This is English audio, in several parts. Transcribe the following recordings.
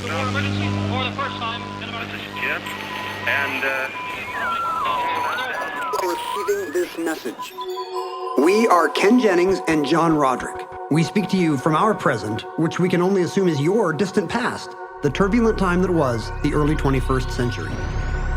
emergency for the first time in about... This is Jim, and Receiving this message. We are Ken Jennings and John Roderick. We speak to you from our present, which we can only assume is your distant past, the turbulent time that was the early 21st century.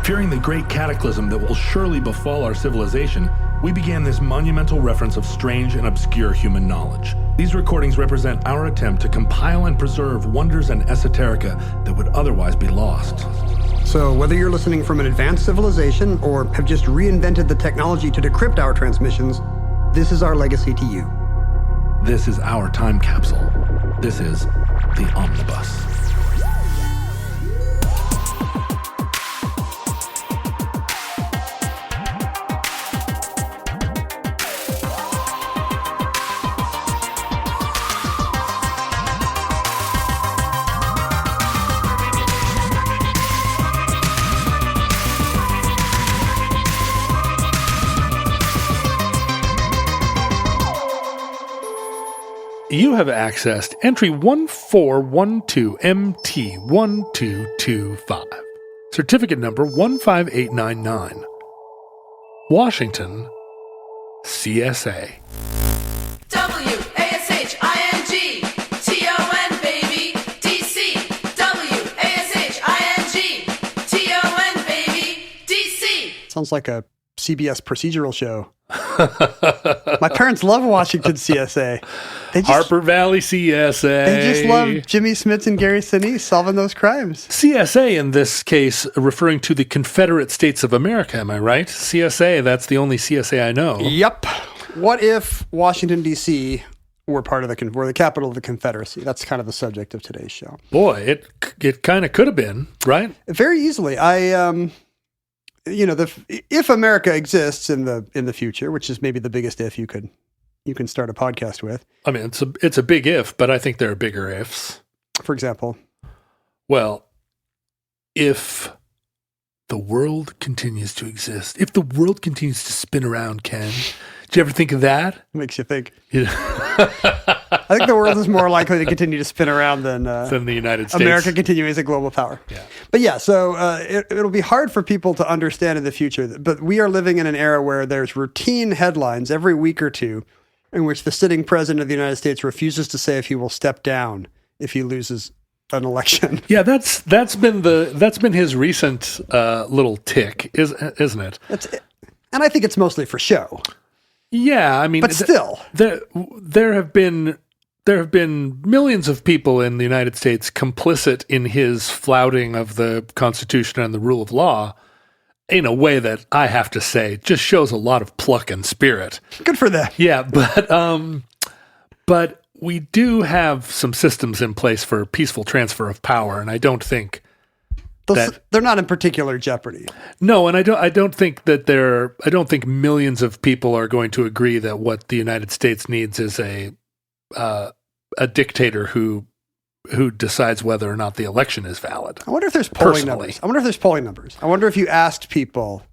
Fearing the great cataclysm that will surely befall our civilization, we began this monumental reference of strange and obscure human knowledge. These recordings represent our attempt to compile and preserve wonders and esoterica that would otherwise be lost. So whether you're listening from an advanced civilization or have just reinvented the technology to decrypt our transmissions, this is our legacy to you. This is our time capsule. This is the Omnibus. You have accessed entry 1412.MT1225, certificate number 15899, Washington, CSA. W-A-S-H-I-N-G-T-O-N, baby, D-C. W-A-S-H-I-N-G-T-O-N, baby, D-C. Sounds like a CBS procedural show. My parents love Washington CSA. Harper Valley CSA. They just love Jimmy Smits and Gary Sinise solving those crimes. CSA in this case referring to the Confederate States of America, am I right? CSA, that's the only CSA I know. Yep. What if Washington, D.C. were were the capital of the Confederacy? That's kind of the subject of today's show. Boy, it kind of could have been, right? Very easily. If America exists in the future, which is maybe the biggest if you can start a podcast with. I mean, it's a big if, but I think there are bigger ifs. For example, well, if the world continues to exist, if the world continues to spin around, Ken, did you ever think of that? Makes you think. Yeah. I think the world is more likely to continue to spin around than the United States. America continuing as a global power. Yeah. But yeah, so it'll be hard for people to understand in the future. But we are living in an era where there's routine headlines every week or two in which the sitting president of the United States refuses to say if he will step down if he loses an election. Yeah, that's been his recent little tick, isn't it? And I think it's mostly for show. Yeah, I mean, but still, there have been millions of people in the United States complicit in his flouting of the Constitution and the rule of law in a way that I have to say just shows a lot of pluck and spirit. Good for them. Yeah, but we do have some systems in place for peaceful transfer of power, and I don't think they're not in particular jeopardy. No, and I don't think millions of people are going to agree that what the United States needs is a dictator who decides whether or not the election is valid. I wonder if there's polling numbers. I wonder if you asked people,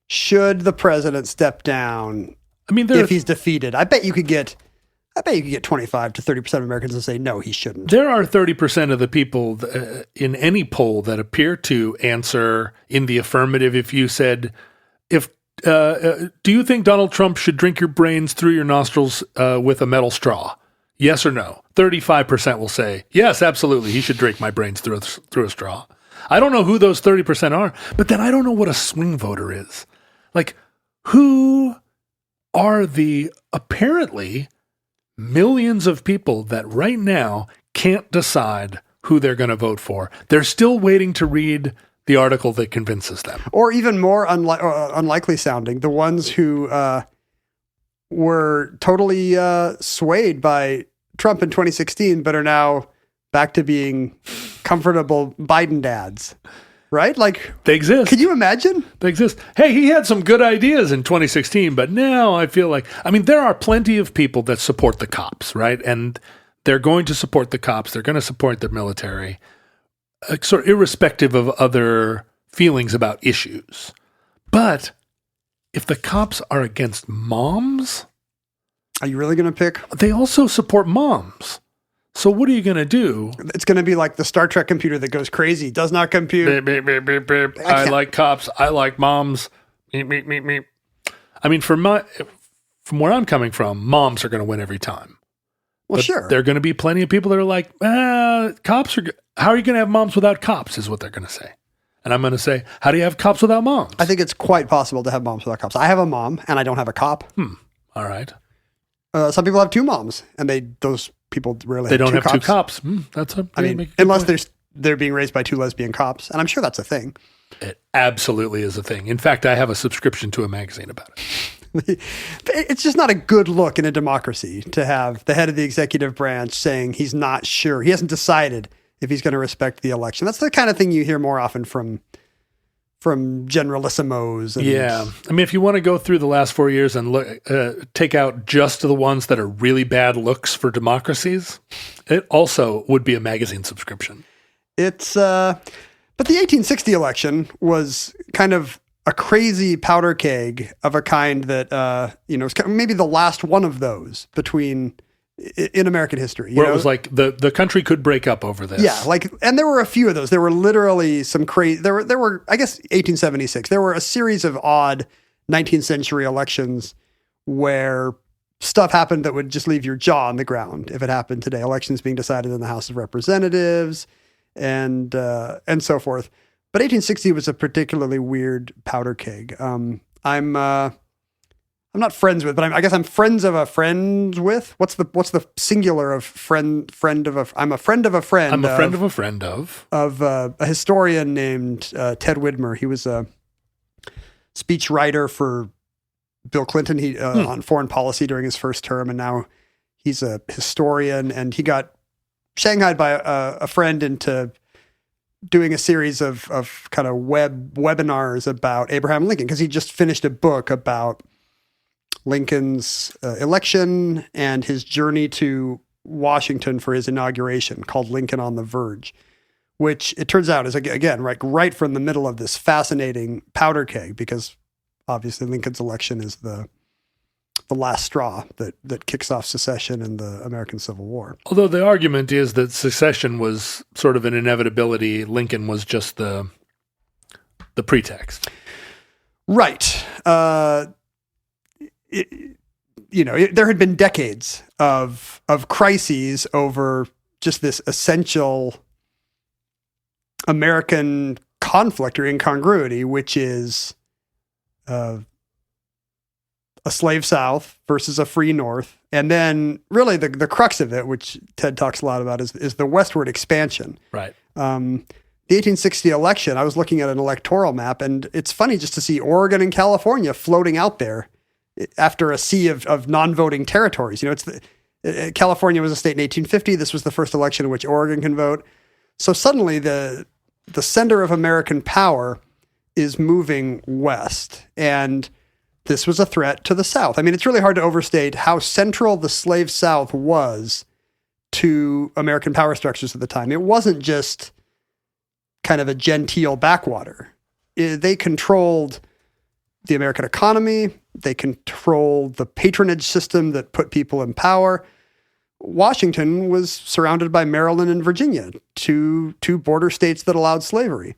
should the president step down if he's defeated? I bet you could get 25 to 30% of Americans to say, no, he shouldn't. There are 30% of the people in any poll that appear to answer in the affirmative if you said, do you think Donald Trump should drink your brains through your nostrils with a metal straw? Yes or no? 35% will say, yes, absolutely, he should drink my brains through a straw. I don't know who those 30% are, but then I don't know what a swing voter is. Like, who are the apparently millions of people that right now can't decide who they're going to vote for? They're still waiting to read the article that convinces them. Or even more unlikely sounding, the ones who were totally swayed by Trump in 2016, but are now back to being comfortable Biden dads. Right? Like, they exist. Can you imagine? They exist. Hey, he had some good ideas in 2016, but now I feel like, there are plenty of people that support the cops, right? And they're going to support the cops. They're going to support the military, sort of irrespective of other feelings about issues. But if the cops are against moms, are you really going to pick? They also support moms. So what are you going to do? It's going to be like the Star Trek computer that goes crazy, does not compute. Beep, beep, beep, beep, beep. I like cops. I like moms. Meep, meep, meep, meep. I mean, from where I'm coming from, moms are going to win every time. Well, But sure. there are going to be plenty of people that are like, cops are. How are you going to have moms without cops? Is what they're going to say. And I'm going to say, how do you have cops without moms? I think it's quite possible to have moms without cops. I have a mom, and I don't have a cop. All right. Some people have two moms, and those people rarely They have don't two have two cops. cops. That's a. I mean, unless they're being raised by two lesbian cops, and I'm sure that's a thing. It absolutely is a thing. In fact, I have a subscription to a magazine about it. It's just not a good look in a democracy to have the head of the executive branch saying he's not sure. He hasn't decided if he's going to respect the election. That's the kind of thing you hear more often from generalissimos. And, Yeah. I mean, if you want to go through the last 4 years and take out just the ones that are really bad looks for democracies, it also would be a magazine subscription. It's, but the 1860 election was kind of a crazy powder keg of a kind that, was maybe the last one of those in American history. Where it was like the country could break up over this. Yeah, and there were a few of those. There were literally some crazy. There were, I guess, 1876. There were a series of odd 19th century elections where stuff happened that would just leave your jaw on the ground if it happened today. Elections being decided in the House of Representatives and so forth. But 1860 was a particularly weird powder keg. I'm not friends with, but I guess I'm friends of a friend with. What's the singular of friend of a? I'm a friend of a friend. I'm a friend of a friend of a historian named Ted Widmer. He was a speech writer for Bill Clinton. He on foreign policy during his first term, and now he's a historian. And he got shanghaied by a friend into doing a series of kind of webinars about Abraham Lincoln because he just finished a book about Lincoln's election and his journey to Washington for his inauguration, called Lincoln on the Verge, which it turns out is, again, right from the middle of this fascinating powder keg, because obviously Lincoln's election is the last straw that kicks off secession and the American Civil War. Although the argument is that secession was sort of an inevitability, Lincoln was just the pretext. Right. There had been decades of crises over just this essential American conflict or incongruity, which is a slave South versus a free North. And then really the crux of it, which Ted talks a lot about, is the westward expansion. Right. The 1860 election, I was looking at an electoral map, and it's funny just to see Oregon and California floating out there after a sea of non-voting territories. California was a state in 1850. This was the first election in which Oregon can vote. So suddenly the center of American power is moving west, and this was a threat to the South. I mean, it's really hard to overstate how central the slave South was to American power structures at the time. It wasn't just kind of a genteel backwater. They controlled the American economy. They controlled the patronage system that put people in power. Washington was surrounded by Maryland and Virginia, two border states that allowed slavery.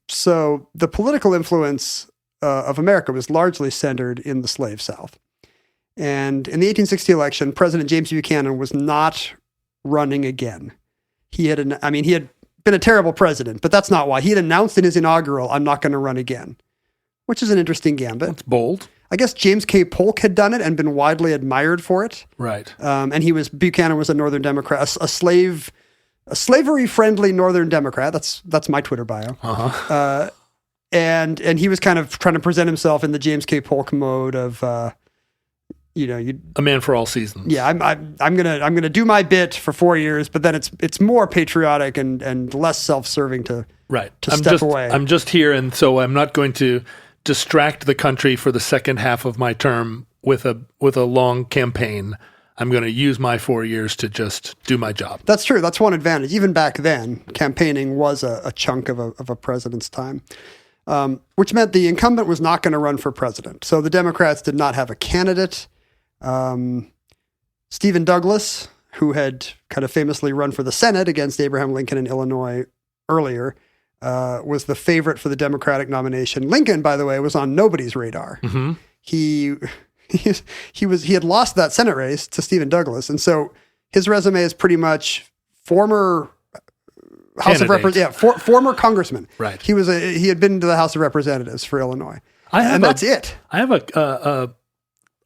So the political influence of America was largely centered in the slave South. And in the 1860 election, President James Buchanan was not running again. He had been a terrible president, but that's not why. He had announced in his inaugural, "I'm not going to run again," which is an interesting gambit. That's bold. I guess James K. Polk had done it and been widely admired for it. Right. And Buchanan was a Northern Democrat, a slavery-friendly Northern Democrat. That's my Twitter bio. Uh-huh. And he was kind of trying to present himself in the James K. Polk mode of, a man for all seasons. Yeah, I'm gonna do my bit for 4 years, but then it's more patriotic and less self-serving to step away. I'm just here, and so I'm not going to distract the country for the second half of my term with a long campaign. I'm going to use my 4 years to just do my job. That's true. That's one advantage. Even back then, campaigning was a chunk of a president's time, which meant the incumbent was not going to run for president. So the Democrats did not have a candidate. Stephen Douglas, who had kind of famously run for the Senate against Abraham Lincoln in Illinois earlier, was the favorite for the Democratic nomination. Lincoln, by the way, was on nobody's radar. Mm-hmm. He had lost that Senate race to Stephen Douglas, and so his resume is pretty much former House of Representatives, former congressman. Right. He had been to the House of Representatives for Illinois, that's it. I have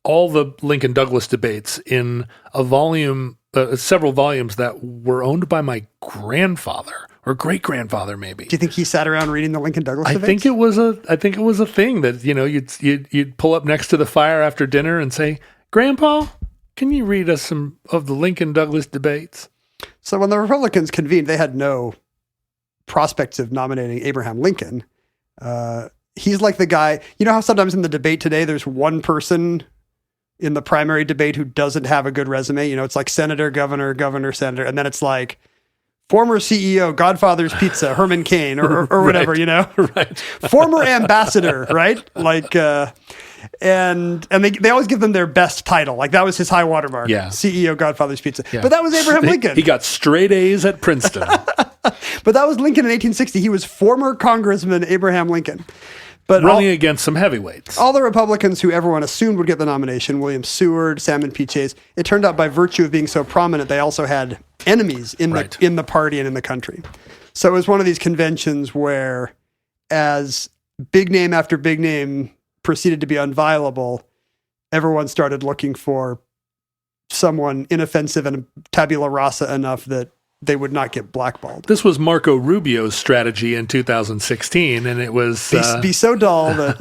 all the Lincoln Douglas debates in a volume, several volumes that were owned by my grandfather or great grandfather, maybe. Do you think he sat around reading the Lincoln Douglas debates? I think it was a thing that you'd pull up next to the fire after dinner and say, "Grandpa, can you read us some of the Lincoln Douglas debates?" So when the Republicans convened, they had no prospects of nominating Abraham Lincoln. He's like the guy, you know how sometimes in the debate today, there's one person in the primary debate who doesn't have a good resume. It's like senator, governor, senator. And then it's like former CEO, Godfather's Pizza, Herman Cain or whatever, Right. Former ambassador, right? Like, and they always give them their best title. Like that was his high watermark. Yeah. CEO, Godfather's Pizza. Yeah. But that was Abraham Lincoln. He got straight A's at Princeton. But that was Lincoln in 1860. He was former Congressman Abraham Lincoln. But running against some heavyweights. All the Republicans who everyone assumed would get the nomination, William Seward, Salmon P. Chase, it turned out by virtue of being so prominent, they also had enemies in the party and in the country. So it was one of these conventions where as big name after big name proceeded to be unviable, everyone started looking for someone inoffensive and tabula rasa enough that they would not get blackballed. This was Marco Rubio's strategy in 2016, and it was... be so dull that...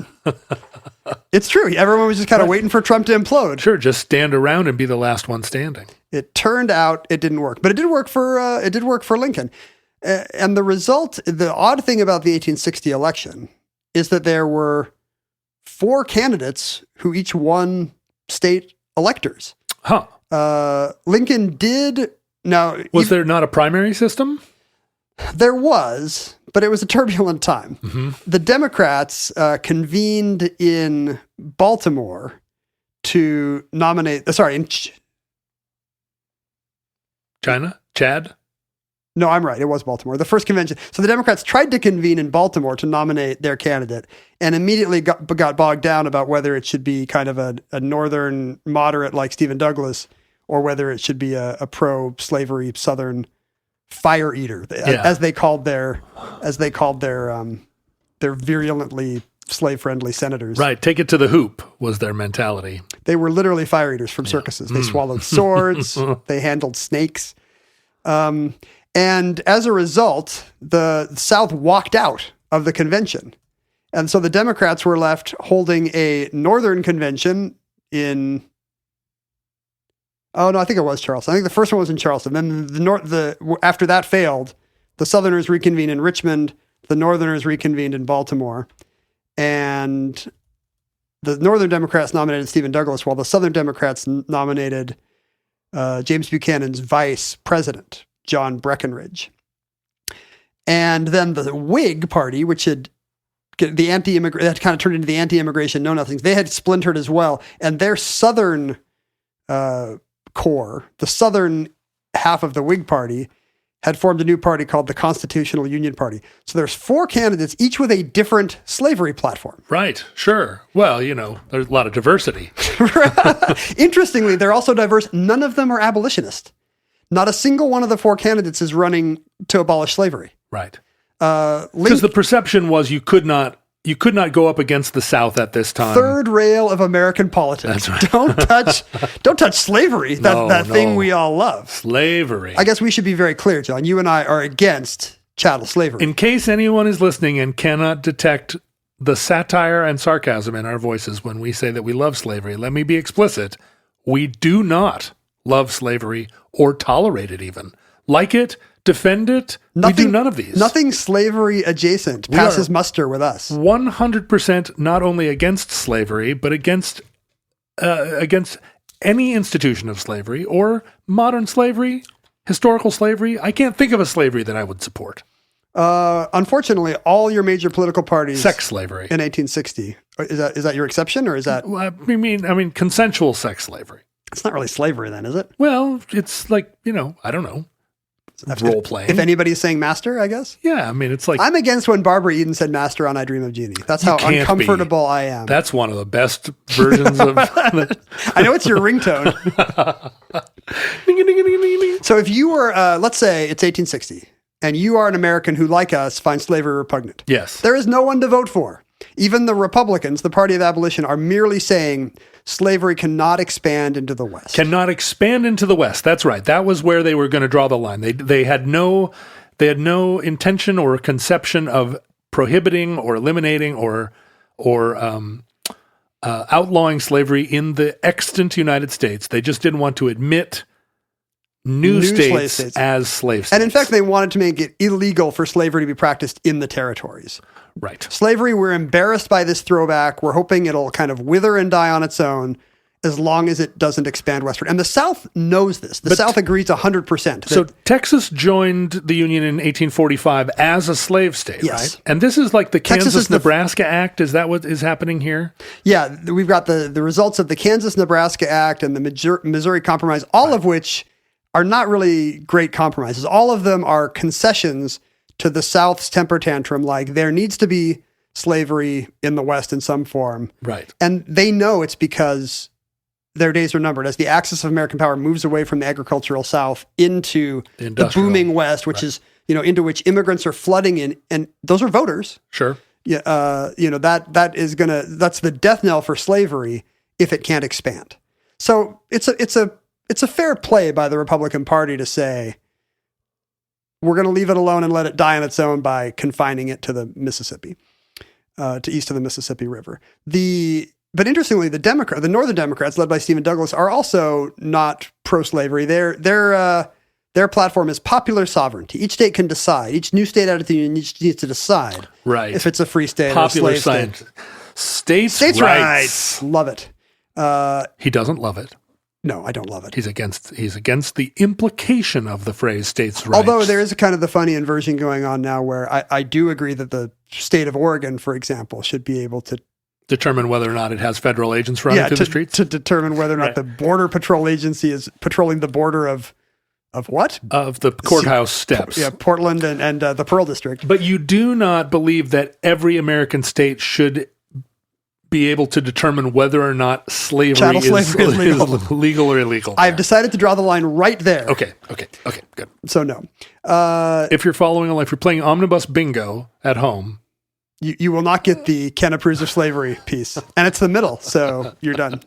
It's true. Everyone was just kind of waiting for Trump to implode. Sure, just stand around and be the last one standing. It turned out it didn't work, but it did work for Lincoln. And the result, the odd thing about the 1860 election is that there were 4 candidates who each won state electors. Huh. Lincoln did... Now, was there not a primary system? There was, but it was a turbulent time. Mm-hmm. The Democrats convened in Baltimore to nominate... in China? Chad? No, I'm right. It was Baltimore. The first convention. So the Democrats tried to convene in Baltimore to nominate their candidate and immediately got bogged down about whether it should be kind of a northern moderate like Stephen Douglas or whether it should be a pro-slavery Southern fire eater, as they called their virulently slave-friendly senators. Right. Take it to the hoop was their mentality. They were literally fire eaters from circuses. They swallowed swords. They handled snakes. And as a result, the South walked out of the convention. And so the Democrats were left holding a northern convention in... Oh, no, I think it was Charleston. I think the first one was in Charleston. Then after that failed, the Southerners reconvened in Richmond. The Northerners reconvened in Baltimore. And the Northern Democrats nominated Stephen Douglas, while the Southern Democrats nominated James Buchanan's vice president, John Breckinridge. And then the Whig Party, which had that kind of turned into the anti-immigration know-nothings, they had splintered as well. And their Southern core, the Southern half of the Whig Party, had formed a new party called the Constitutional Union Party. So there's 4 candidates, each with a different slavery platform. Right, sure. Well, there's a lot of diversity. Interestingly, they're also diverse. None of them are abolitionist. Not a single one of the 4 candidates is running to abolish slavery. Right. Because the perception was you could not go up against the South at this time. Third rail of American politics. That's right. Don't touch slavery. That thing we all love. Slavery. I guess we should be very clear, John. You and I are against chattel slavery. In case anyone is listening and cannot detect the satire and sarcasm in our voices when we say that we love slavery, let me be explicit. We do not love slavery or tolerate it even. Like it, defend it. We do none of these. Nothing slavery adjacent passes muster with us. 100% not only against slavery, but against any institution of slavery or modern slavery, historical slavery. I can't think of a slavery that I would support. Unfortunately, all your major political parties... Sex slavery. In 1860. Is that your exception, or is that... I mean consensual sex slavery. It's not really slavery then, is it? Well, it's like, I don't know, role playing. If anybody's saying master, I guess. Yeah, I mean, it's like I'm against when Barbara Eden said master on I Dream of Jeannie. That's how can't uncomfortable I am. That's one of the best versions of I know it's your ringtone. Ding, ding, ding, ding, ding, ding. So if you were, let's say it's 1860, and you are an American who, like us, finds slavery repugnant. Yes. There is no one to vote for. Even the Republicans, the party of abolition, are merely saying slavery cannot expand into the West. Cannot expand into the West. That's right. That was where they were going to draw the line. They had no intention or conception of prohibiting or eliminating or outlawing slavery in the extant United States. They just didn't want to admit new slave states as slave states. And in fact, they wanted to make it illegal for slavery to be practiced in the territories. Right. Slavery, we're embarrassed by this throwback. We're hoping it'll kind of wither and die on its own as long as it doesn't expand westward. And the South knows this. The South agrees 100%. So Texas joined the Union in 1845 as a slave state, Yes. right? And this is like the Texas is Kansas-Nebraska Act. Is that what is happening here? Yeah, we've got the results of the Kansas-Nebraska Act and the Missouri Compromise, all of which are not really great compromises. All of them are concessions to the South's temper tantrum, like there needs to be slavery in the West in some form. Right. And they know it's because their days are numbered. As the axis of American power moves away from the agricultural South into the booming West, which is, into which immigrants are flooding in, and those are voters. Sure. Yeah, that's the death knell for slavery if it can't expand. So it's a fair play by the Republican Party to say, we're going to leave it alone and let it die on its own by confining it to the Mississippi, to east of the Mississippi River. But interestingly, the Northern Democrats, led by Stephen Douglas, are also not pro-slavery. Their platform is popular sovereignty. Each state can decide. Each new state out of the union needs to decide if it's a free state popular or a slave state. States' rights. Love it. He doesn't love it. No, I don't love it. He's against the implication of the phrase states' rights. Although there is a kind of the funny inversion going on now where I do agree that the state of Oregon, for example, should be able to determine whether or not it has federal agents running through the streets? To determine whether or not the Border Patrol Agency is patrolling the border of what? Of the courthouse steps. Yeah, Portland and the Pearl District. But you do not believe that every American state should be able to determine whether or not Chattel slavery is legal or illegal. I've decided to draw the line right there. Okay, good. So no. If you're following along, if you're playing Omnibus Bingo at home, you will not get the Ken approves of slavery piece. And it's the middle, so you're done.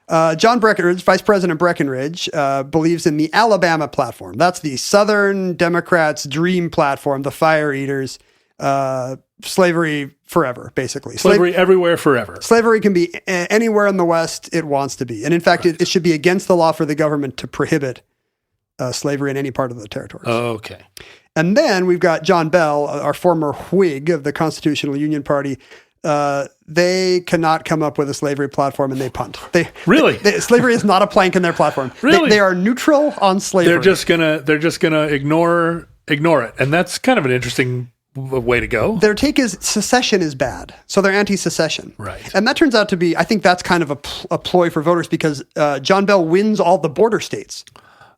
John Breckinridge, Vice President Breckinridge, believes in the Alabama platform. That's the Southern Democrats' dream platform, the fire eaters, slavery forever, basically. Slavery everywhere forever. Slavery can be anywhere in the West it wants to be. And in fact, it should be against the law for the government to prohibit slavery in any part of the territories. Okay. And then we've got John Bell, our former Whig of the Constitutional Union Party. They cannot come up with a slavery platform and they punt. Really? Slavery is not a plank in their platform. Really? They are neutral on slavery. They're just gonna ignore it. And that's kind of an interesting way to go. Their take is secession is bad. So they're anti-secession. Right. And that turns out to be, I think that's kind of a ploy for voters because John Bell wins all the border states,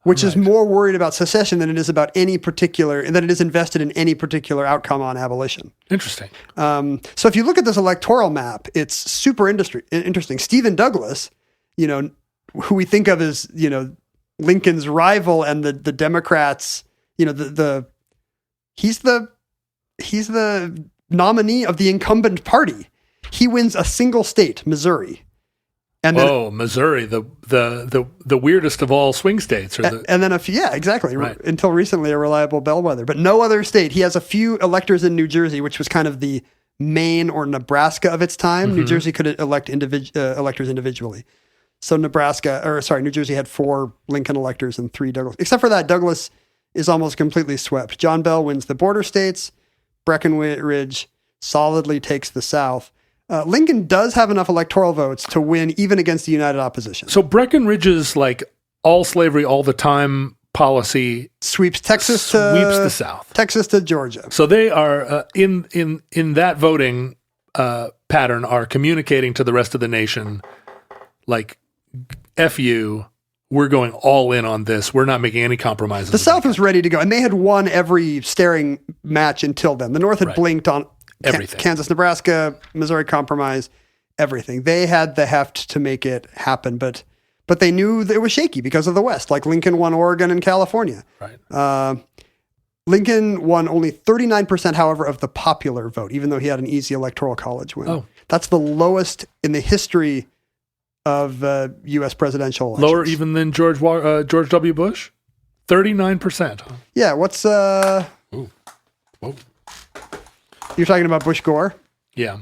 which is more worried about secession than it is about than it is invested in any particular outcome on abolition. Interesting. So if you look at this electoral map, it's super interesting. Stephen Douglas, who we think of as, Lincoln's rival and the Democrats, he's the nominee of the incumbent party. He wins a single state, Missouri. And then, Missouri, the weirdest of all swing states. Exactly. Right. Until recently, a reliable bellwether. But no other state. He has a few electors in New Jersey, which was kind of the Maine or Nebraska of its time. Mm-hmm. New Jersey could elect electors individually. So New Jersey had 4 Lincoln electors and 3 Douglas. Except for that, Douglas is almost completely swept. John Bell wins the border states. Breckinridge solidly takes the South. Lincoln does have enough electoral votes to win even against the united opposition. So Breckinridge's all slavery all the time policy sweeps the South, Texas to Georgia. So they are in that voting pattern are communicating to the rest of the nation, F you, we're going all in on this. We're not making any compromises. The South was ready to go, and they had won every staring match until then. The North had blinked on everything. Kansas, Nebraska, Missouri Compromise, everything. They had the heft to make it happen, but they knew that it was shaky because of the West. Like Lincoln won Oregon and California. Right. Lincoln won only 39%, however, of the popular vote, even though he had an easy electoral college win. Oh. That's the lowest in the history of U.S. presidential elections. Lower even than George W. Bush? 39%. Huh? Yeah, what's... Whoa. You're talking about Bush Gore? Yeah.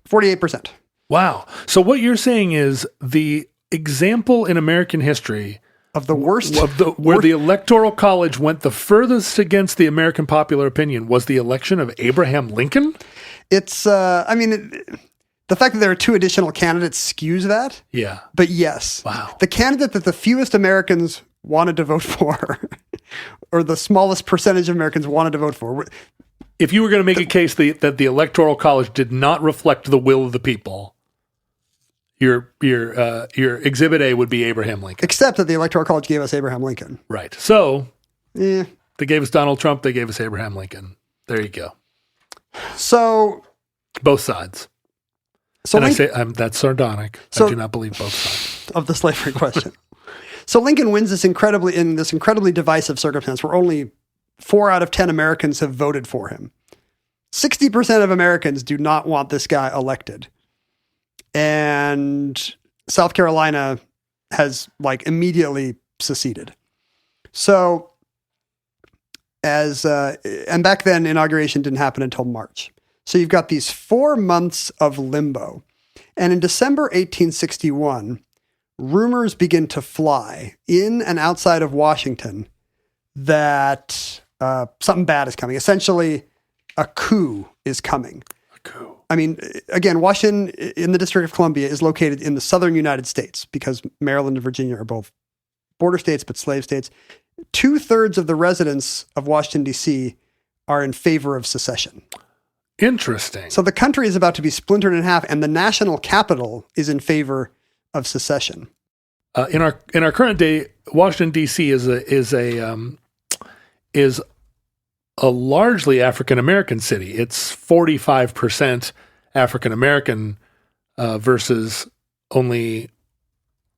48%. Wow. So what you're saying is the example in American history Of the worst... where the Electoral College went the furthest against the American popular opinion was the election of Abraham Lincoln? It's, the fact that there are two additional candidates skews that. Yeah. But yes. Wow. The candidate that the fewest Americans wanted to vote for, or the smallest percentage of Americans wanted to vote for. If you were going to make a case that the Electoral College did not reflect the will of the people, your Exhibit A would be Abraham Lincoln. Except that the Electoral College gave us Abraham Lincoln. Right. So Yeah. they gave us Donald Trump. They gave us Abraham Lincoln. There you go. So Both sides. And I say that's sardonic. So- I do not believe both sides. of the slavery question. So Lincoln wins this incredibly divisive circumstance where only 4 out of 10 Americans have voted for him. 60% of Americans do not want this guy elected. And South Carolina has immediately seceded. So and back then inauguration didn't happen until March. So you've got these 4 months of limbo. And in December 1861, rumors begin to fly in and outside of Washington that something bad is coming. Essentially, a coup is coming. A coup. I mean, again, Washington in the District of Columbia is located in the southern United States because Maryland and Virginia are both border states, but slave states. 2/3 of the residents of Washington, D.C. are in favor of secession. Interesting. So the country is about to be splintered in half, and the national capital is in favor of secession. In our current day, Washington D.C. is a largely African American city. It's 45% African American versus only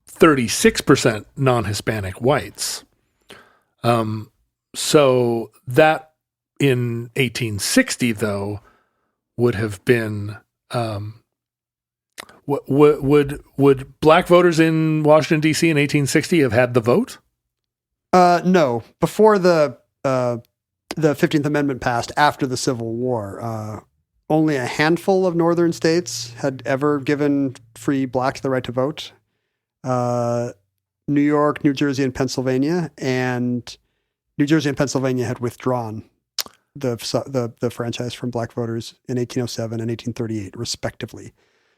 36% non-Hispanic whites. So that in 1860 though would have been would black voters in Washington D.C. in 1860 have had the vote? No, before the 15th Amendment passed after the Civil War, only a handful of northern states had ever given free blacks the right to vote. New York, New Jersey, and Pennsylvania, and New Jersey and Pennsylvania had withdrawn the franchise from black voters in 1807 and 1838, respectively.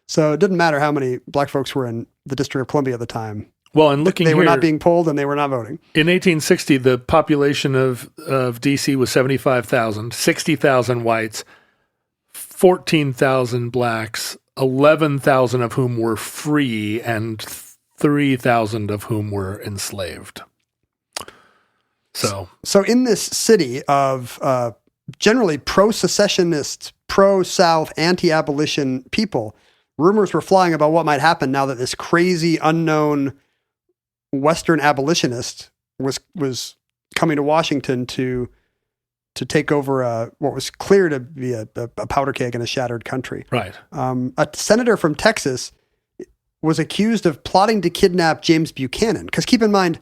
So it didn't matter how many black folks were in the District of Columbia at the time. Well, and looking they were here, not being polled and they were not voting. In 1860, the population of D.C. was 75,000, 60,000 whites, 14,000 blacks, 11,000 of whom were free, and 3,000 of whom were enslaved. So in this city of generally pro-secessionist, pro-South, anti-abolition people, rumors were flying about what might happen now that this crazy, unknown Western abolitionist was coming to Washington to take over what was clear to be a powder keg in a shattered country. Right. A senator from Texas was accused of plotting to kidnap James Buchanan. Because keep in mind,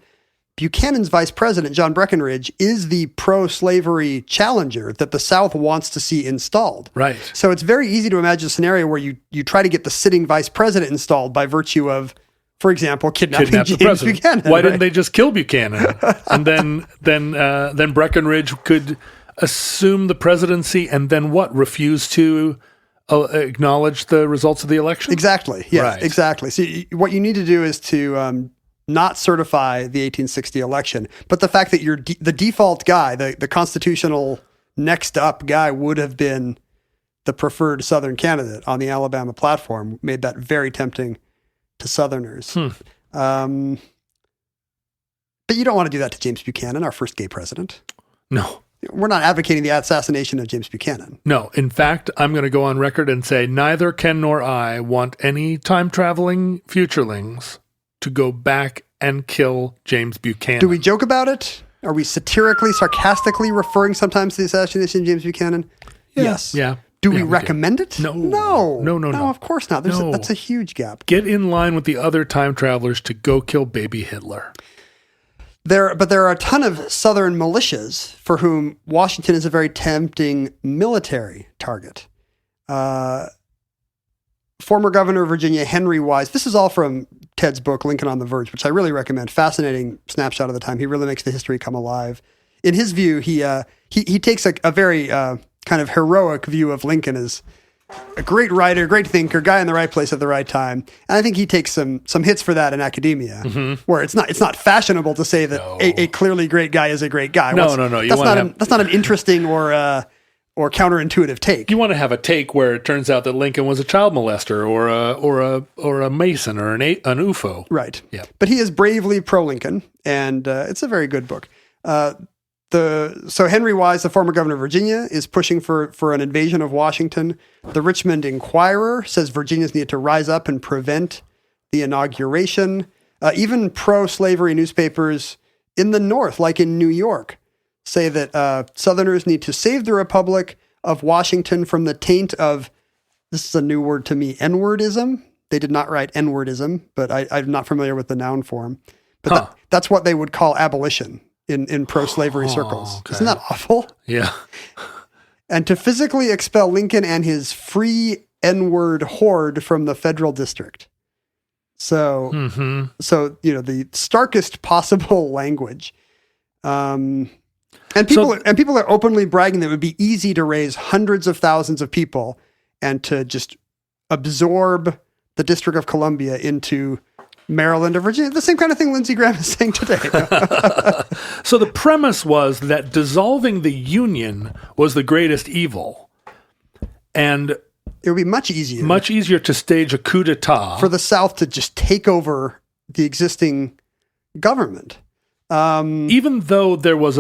Buchanan's vice president, John Breckinridge, is the pro-slavery challenger that the South wants to see installed. Right. So it's very easy to imagine a scenario where you try to get the sitting vice president installed by virtue of, for example, kidnapping James Buchanan. Why didn't they just kill Buchanan? And then Breckinridge could assume the presidency and then what? Refuse to acknowledge the results of the election? Exactly. Yes, Right. exactly. So what you need to do is to not certify the 1860 election, but the fact that the default guy, the constitutional next up guy would have been the preferred Southern candidate on the Alabama platform made that very tempting to Southerners. But you don't want to do that to James Buchanan, our first gay president. No. We're not advocating the assassination of James Buchanan. No. In fact, I'm going to go on record and say neither Ken nor I want any time-traveling futurelings to go back and kill James Buchanan. Do we joke about it? Are we satirically, sarcastically referring sometimes to the assassination of James Buchanan? Yeah. Yes. Yeah. Do we Yeah, we recommend it? No. No. No, of course not. No. That's a huge gap. Get in line with the other time travelers to go kill baby Hitler. But there are a ton of Southern militias for whom Washington is a very tempting military target. Former governor of Virginia, Henry Wise, this is all from Ted's book, Lincoln on the Verge, which I really recommend. Fascinating snapshot of the time. He really makes the history come alive. In his view, he takes a very kind of heroic view of Lincoln as a great writer, great thinker, guy in the right place at the right time. And I think he takes some hits for that in academia, where it's not fashionable to say that a clearly great guy is a great guy. No. That's not an interesting or counterintuitive take. You want to have a take where it turns out that Lincoln was a child molester or a Mason or an UFO. Right. Yeah. But he is bravely pro-Lincoln, and it's a very good book. So Henry Wise, the former governor of Virginia, is pushing for an invasion of Washington. The Richmond Inquirer says Virginians need to rise up and prevent the inauguration. Even pro-slavery newspapers in the North, like in New York, say that Southerners need to save the Republic of Washington from the taint of, this is a new word to me, N-wordism. They did not write N-wordism, but I'm not familiar with the noun form. But that's what they would call abolition in pro-slavery circles. Okay. Isn't that awful? Yeah. And to physically expel Lincoln and his free N-word horde from the federal district. So the starkest possible language. And people are openly bragging that it would be easy to raise hundreds of thousands of people and to just absorb the District of Columbia into Maryland or Virginia. The same kind of thing Lindsey Graham is saying today. So the premise was that dissolving the Union was the greatest evil. And it would be much easier to stage a coup d'etat for the South to just take over the existing government. Even though there was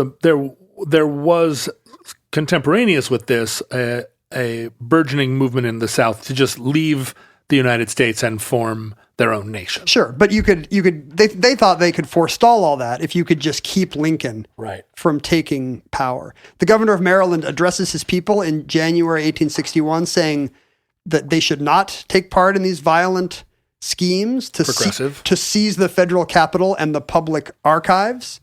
contemporaneous with this a burgeoning movement in the South to just leave the United States and form their own nation. Sure, but they thought they could forestall all that if you could just keep Lincoln from taking power. The governor of Maryland addresses his people in January 1861 saying that they should not take part in these violent schemes to seize the federal capital and the public archives.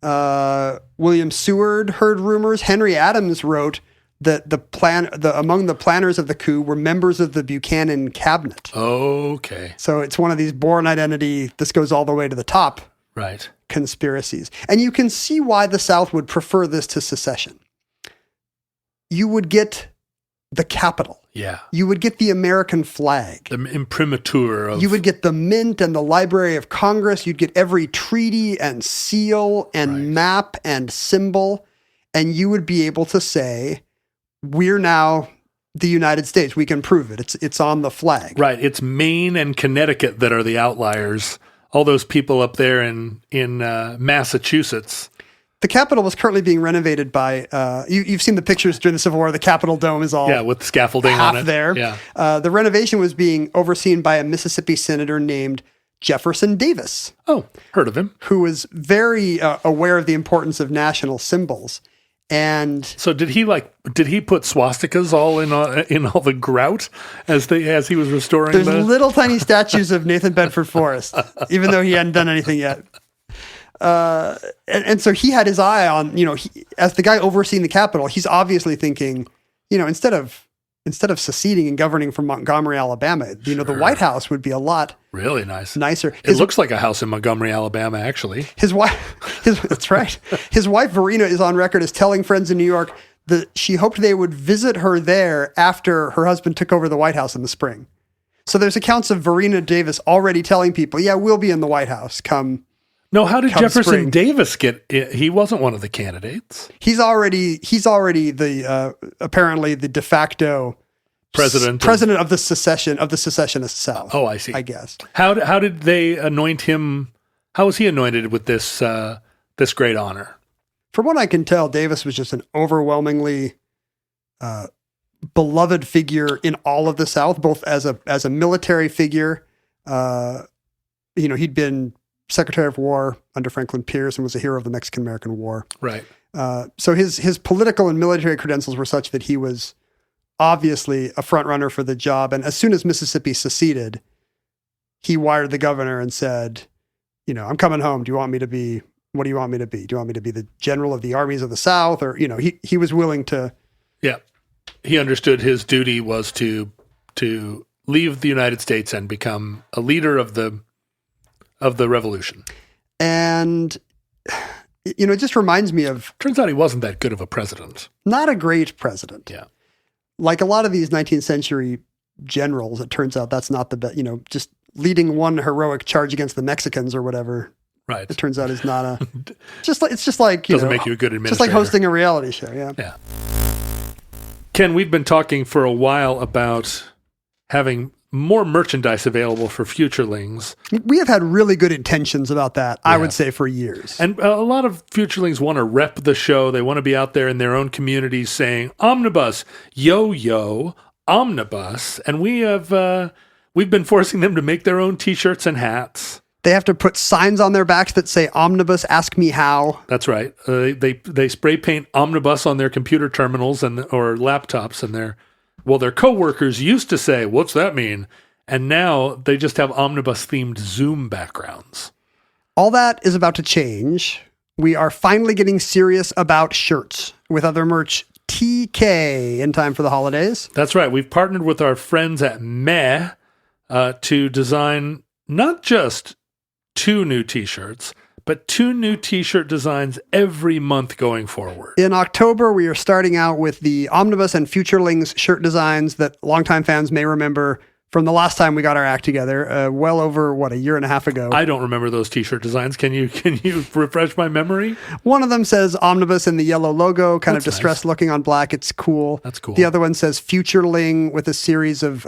William Seward heard rumors. Henry Adams wrote that among the planners of the coup were members of the Buchanan cabinet. Okay. So it's one of these born identity, this goes all the way to the top conspiracies. And you can see why the South would prefer this to secession. You would get the capital. Yeah. You would get the American flag. The imprimatur of... You would get the mint and the Library of Congress. You'd get every treaty and seal and map and symbol. And you would be able to say, we're now the United States. We can prove it. It's on the flag. Right. It's Maine and Connecticut that are the outliers. All those people up there in Massachusetts. The Capitol was currently being renovated by, you've seen the pictures during the Civil War. The Capitol Dome is all with scaffolding half on it. There. Yeah. The renovation was being overseen by a Mississippi senator named Jefferson Davis. Oh, heard of him. Who was very aware of the importance of national symbols. And so did he put swastikas all in all the grout as he was restoring? There's little tiny statues of Nathan Bedford Forrest, even though he hadn't done anything yet. And so he had his eye on, as the guy overseeing the Capitol, he's obviously thinking, instead of seceding and governing from Montgomery, Alabama, the White House would be a lot really nicer. It looks like a house in Montgomery, Alabama, actually. His wife, that's right. His wife, Verena, is on record as telling friends in New York that she hoped they would visit her there after her husband took over the White House in the spring. So there's accounts of Verena Davis already telling people, yeah, we'll be in the White House come. No, how did Jefferson spring. Davis get it? He wasn't one of the candidates. He's already the apparently the de facto president of the secessionist South. Oh, I see. I guess. How did they anoint him? How was he anointed with this this great honor? From what I can tell, Davis was just an overwhelmingly beloved figure in all of the South, both as a military figure. He'd been Secretary of War under Franklin Pierce and was a hero of the Mexican-American War. Right. So his political and military credentials were such that he was obviously a front runner for the job. And as soon as Mississippi seceded, he wired the governor and said, I'm coming home. What do you want me to be? Do you want me to be the general of the armies of the South? Or, he was willing to. Yeah. He understood his duty was to leave the United States and become a leader of the revolution. And, it just reminds me of. Turns out he wasn't that good of a president. Not a great president. Yeah. Like a lot of these 19th century generals, it turns out that's not the best, just leading one heroic charge against the Mexicans or whatever. Right. It turns out is not a, it's just like, doesn't make you a good administrator. Just like hosting a reality show. Yeah. Yeah. Ken, we've been talking for a while about having more merchandise available for futurelings. We have had really good intentions about that, I would say, for years. And a lot of futurelings want to rep the show. They want to be out there in their own communities saying, omnibus, yo, omnibus. And we've been forcing them to make their own T-shirts and hats. They have to put signs on their backs that say omnibus, ask me how. That's right. They spray paint omnibus on their computer terminals or laptops, and their coworkers used to say, "What's that mean?" And now they just have omnibus-themed Zoom backgrounds. All that is about to change. We are finally getting serious about shirts with other merch TK in time for the holidays. That's right. We've partnered with our friends at Meh to design not just 2 new T-shirts, but 2 new T-shirt designs every month going forward. In October, we are starting out with the Omnibus and Futurelings shirt designs that longtime fans may remember from the last time we got our act together, well over, a year and a half ago. I don't remember those T-shirt designs. Can you refresh my memory? One of them says Omnibus in the yellow logo, kind of distressed looking on black. It's cool. That's cool. The other one says Futureling with a series of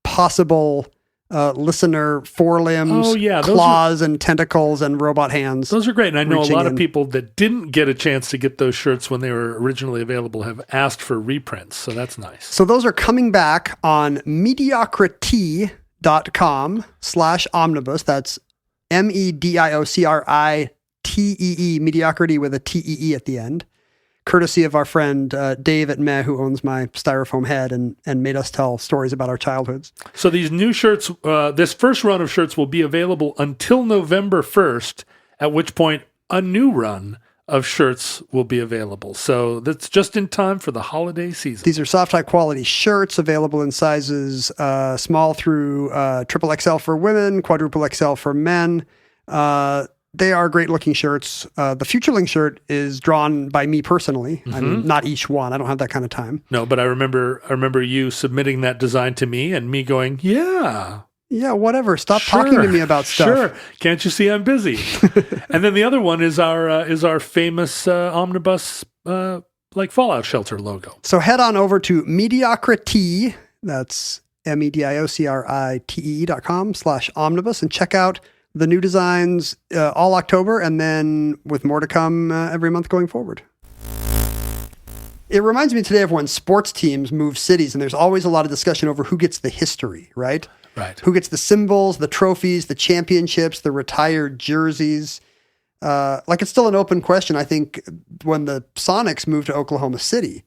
possible listener forelimbs, claws and tentacles and robot hands. Those are great. And I know a lot of people that didn't get a chance to get those shirts when they were originally available have asked for reprints. So that's nice. So those are coming back on mediocrity.com/omnibus. That's MEDIOCRITEE, mediocrity with a TEE at the end. Courtesy of our friend Dave at Meh, who owns my styrofoam head and made us tell stories about our childhoods. So these new shirts, this first run of shirts will be available until November 1st, at which point a new run of shirts will be available. So that's just in time for the holiday season. These are soft, high-quality shirts available in sizes small through triple XL for women, quadruple XL for men. They are great-looking shirts. The Futureling shirt is drawn by me personally. Mm-hmm. I mean, not each one. I don't have that kind of time. No, but I remember you submitting that design to me and me going, yeah, whatever. Stop talking to me about stuff. Sure. Can't you see I'm busy? And then the other one is our famous omnibus Fallout Shelter logo. So head on over to mediocrity. That's MEDIOCRITE.com/omnibus and check out the new designs all October, and then with more to come every month going forward. It reminds me today of when sports teams move cities, and there's always a lot of discussion over who gets the history, right? Right. Who gets the symbols, the trophies, the championships, the retired jerseys. It's still an open question. I think when the Sonics moved to Oklahoma City,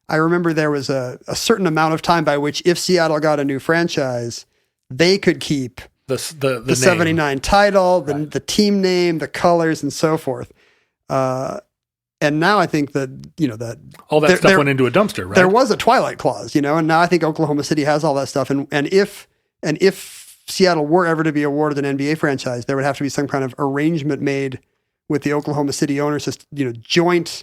I remember there was a certain amount of time by which if Seattle got a new franchise, they could keep the 79 title, the team name, the colors, and so forth. And now I think that, that all that stuff went into a dumpster, right? There was a twilight clause, and now I think Oklahoma City has all that stuff. And if Seattle were ever to be awarded an NBA franchise, there would have to be some kind of arrangement made with the Oklahoma City owners, joint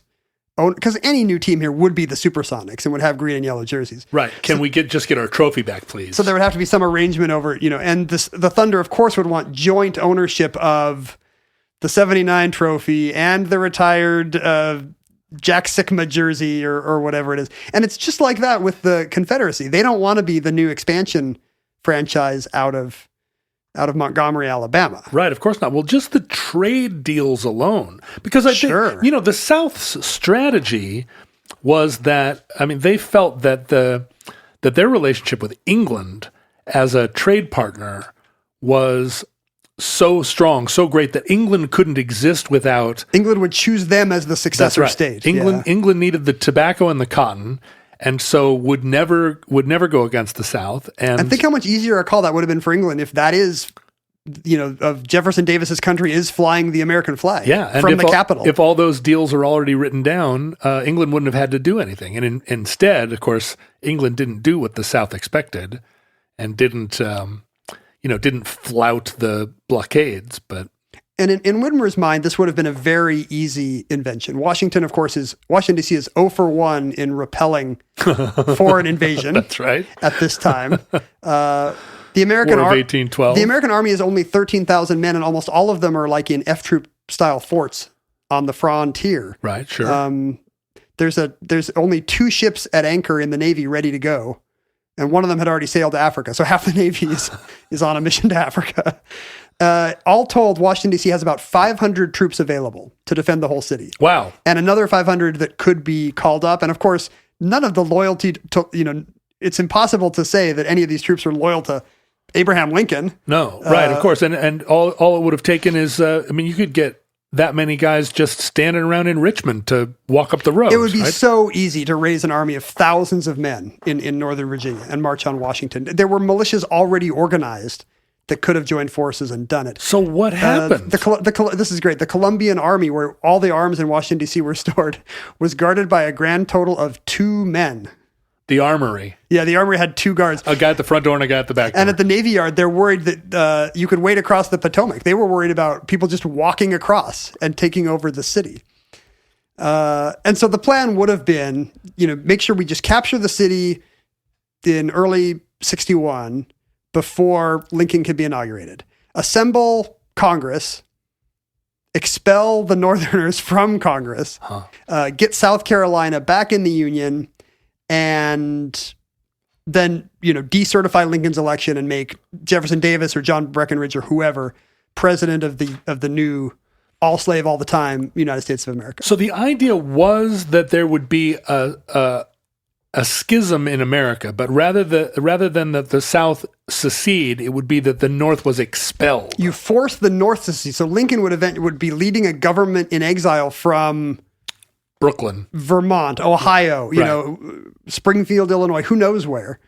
own, because any new team here would be the Supersonics and would have green and yellow jerseys. Right. Can we just get our trophy back, please? So there would have to be some arrangement over, and the Thunder, of course, would want joint ownership of the 79 trophy and the retired, Jack Sikma jersey or whatever it is. And it's just like that with the Confederacy. They don't want to be the new expansion franchise out of Montgomery, Alabama. Right, of course not. Well, just the trade deals alone. Because I think, the South's strategy was that, they felt that that their relationship with England as a trade partner was so strong, so great that England couldn't exist without... England would choose them as the successor state. England needed the tobacco and the cotton, and so would never go against the South. And think how much easier a call that would have been for England if that is, of Jefferson Davis's country is flying the American flag from the capital. If all those deals are already written down, England wouldn't have had to do anything. And instead, of course, England didn't do what the South expected and didn't flout the blockades, but... And in Whitmer's mind, this would have been a very easy invention. Washington, D.C. is 0 for 1 in repelling foreign invasion. That's right. At this time. The American War of 1812. The American army is only 13,000 men, and almost all of them are like in F-troop style forts on the frontier. Right, sure. There's only 2 ships at anchor in the Navy ready to go. And one of them had already sailed to Africa. So half the Navy is on a mission to Africa. All told, Washington, D.C. has about 500 troops available to defend the whole city. Wow. And another 500 that could be called up. And of course, none of the loyalty to, it's impossible to say that any of these troops are loyal to Abraham Lincoln. No, right, of course. And all it would have taken is, you could get that many guys just standing around in Richmond to walk up the road. It would be so easy to raise an army of thousands of men in Northern Virginia and march on Washington. There were militias already organized that could have joined forces and done it. So what happened? This is great. The Columbian Army, where all the arms in Washington, D.C. were stored, was guarded by a grand total of 2 men. The armory. Yeah, the armory had 2 guards. A guy at the front door and a guy at the back door. And at the Navy Yard, they're worried that you could wade across the Potomac. They were worried about people just walking across and taking over the city. And so the plan would have been, make sure we just capture the city in early 61 before Lincoln could be inaugurated. Assemble Congress, expel the Northerners from Congress, get South Carolina back in the Union, and then, decertify Lincoln's election and make Jefferson Davis or John Breckinridge or whoever president of the new all slave all the time United States of America. So the idea was that there would be a schism in America, but rather than that the South secede, it would be that the North was expelled. You force the North to secede. So Lincoln would be leading a government in exile from Brooklyn, Vermont, Ohio, Springfield, Illinois, who knows where,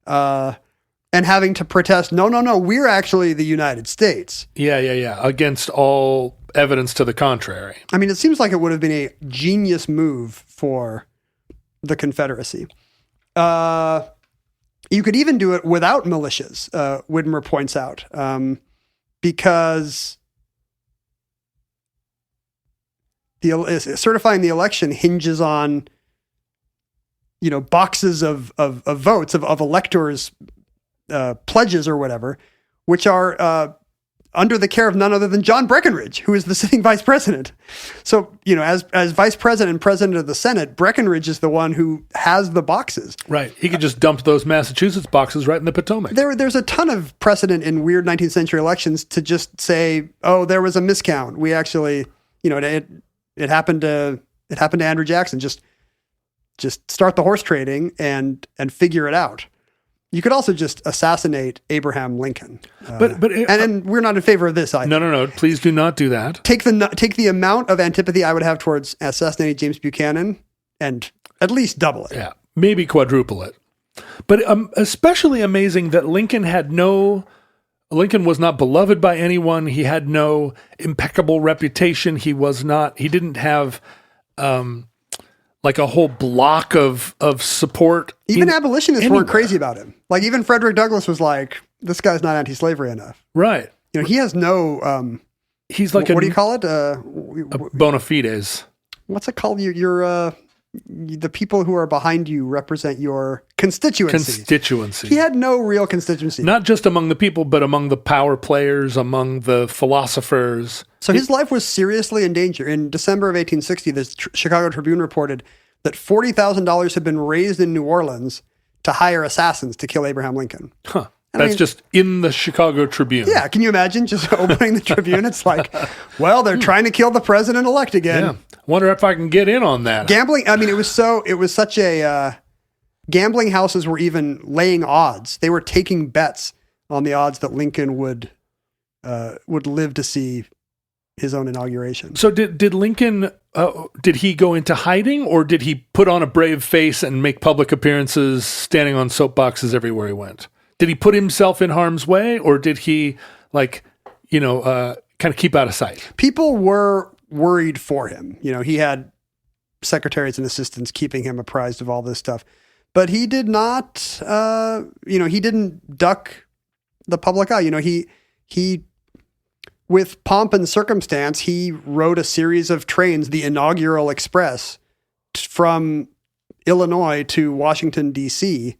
and having to protest, no, we're actually the United States. Yeah, against all evidence to the contrary. It seems like it would have been a genius move for the Confederacy. You could even do it without militias, Whitmer points out, because certifying the election hinges on, boxes of votes, of electors' pledges or whatever, which are under the care of none other than John Breckinridge, who is the sitting vice president. So, as vice president and president of the Senate, Breckinridge is the one who has the boxes. Right. He could just dump those Massachusetts boxes right in the Potomac. There's a ton of precedent in weird 19th century elections to just say, oh, there was a miscount. We actually, it happened to Andrew Jackson. Just start the horse trading and figure it out. You could also just assassinate Abraham Lincoln. And we're not in favor of this either. No. Please do not do that. Take the amount of antipathy I would have towards assassinating James Buchanan and at least double it. Yeah, maybe quadruple it. But especially amazing that Lincoln was not beloved by anyone. He had no impeccable reputation. He didn't have like a whole block of support. Even abolitionists weren't crazy about him. Like even Frederick Douglass was like, this guy's not anti-slavery enough. Right. He has no, he's like what do you call it? A bona fides. What's it called? Your the people who are behind you represent your constituency. He had no real constituency. Not just among the people, but among the power players, among the philosophers. So his life was seriously in danger. In December of 1860, the Chicago Tribune reported that $40,000 had been raised in New Orleans to hire assassins to kill Abraham Lincoln. Huh. That's just in the Chicago Tribune. Yeah, can you imagine just opening the Tribune? It's like, well, they're trying to kill the president-elect again. Yeah. Wonder if I can get in on that. Gambling, I mean, it was such a, gambling houses were even laying odds. They were taking bets on the odds that Lincoln would live to see his own inauguration. So did Lincoln, did he go into hiding, or did he put on a brave face and make public appearances standing on soapboxes everywhere he went? Did he put himself in harm's way, or did he kind of keep out of sight? People were worried for him. He had secretaries and assistants keeping him apprised of all this stuff, but he did not, he didn't duck the public eye. He with pomp and circumstance, he rode a series of trains, the inaugural express, from Illinois to Washington, D.C.,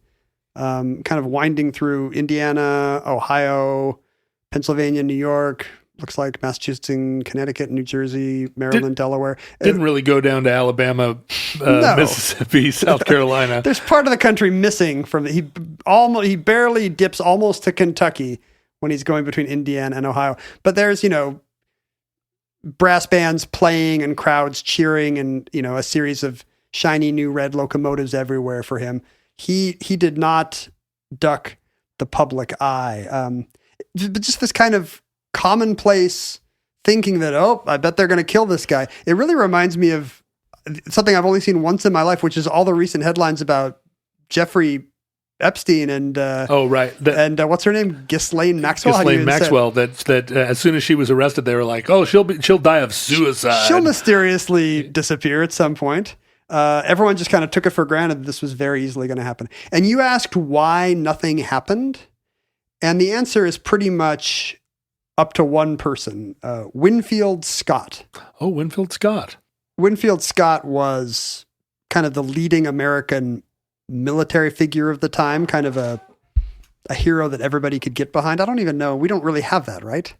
kind of winding through Indiana, Ohio, Pennsylvania, New York, looks like Massachusetts and Connecticut, New Jersey, Maryland, Delaware. Didn't really go down to Alabama, No. Mississippi, South Carolina. There's part of the country missing from he barely dips almost to Kentucky when he's going between Indiana and Ohio. But there's, brass bands playing and crowds cheering and, a series of shiny new red locomotives everywhere for him. He did not duck the public eye. But just this kind of commonplace thinking that, I bet they're going to kill this guy. It really reminds me of something I've only seen once in my life, which is all the recent headlines about Jeffrey Epstein and what's her name? Ghislaine Maxwell. Ghislaine Maxwell. That as soon as she was arrested, they were like, she'll die of suicide. She'll mysteriously disappear at some point. Everyone just kind of took it for granted that this was very easily going to happen. And you asked why nothing happened, and the answer is pretty much up to one person, Winfield Scott. Oh, Winfield Scott. Winfield Scott was kind of the leading American military figure of the time, kind of a hero that everybody could get behind. I don't even know. We don't really have that, right?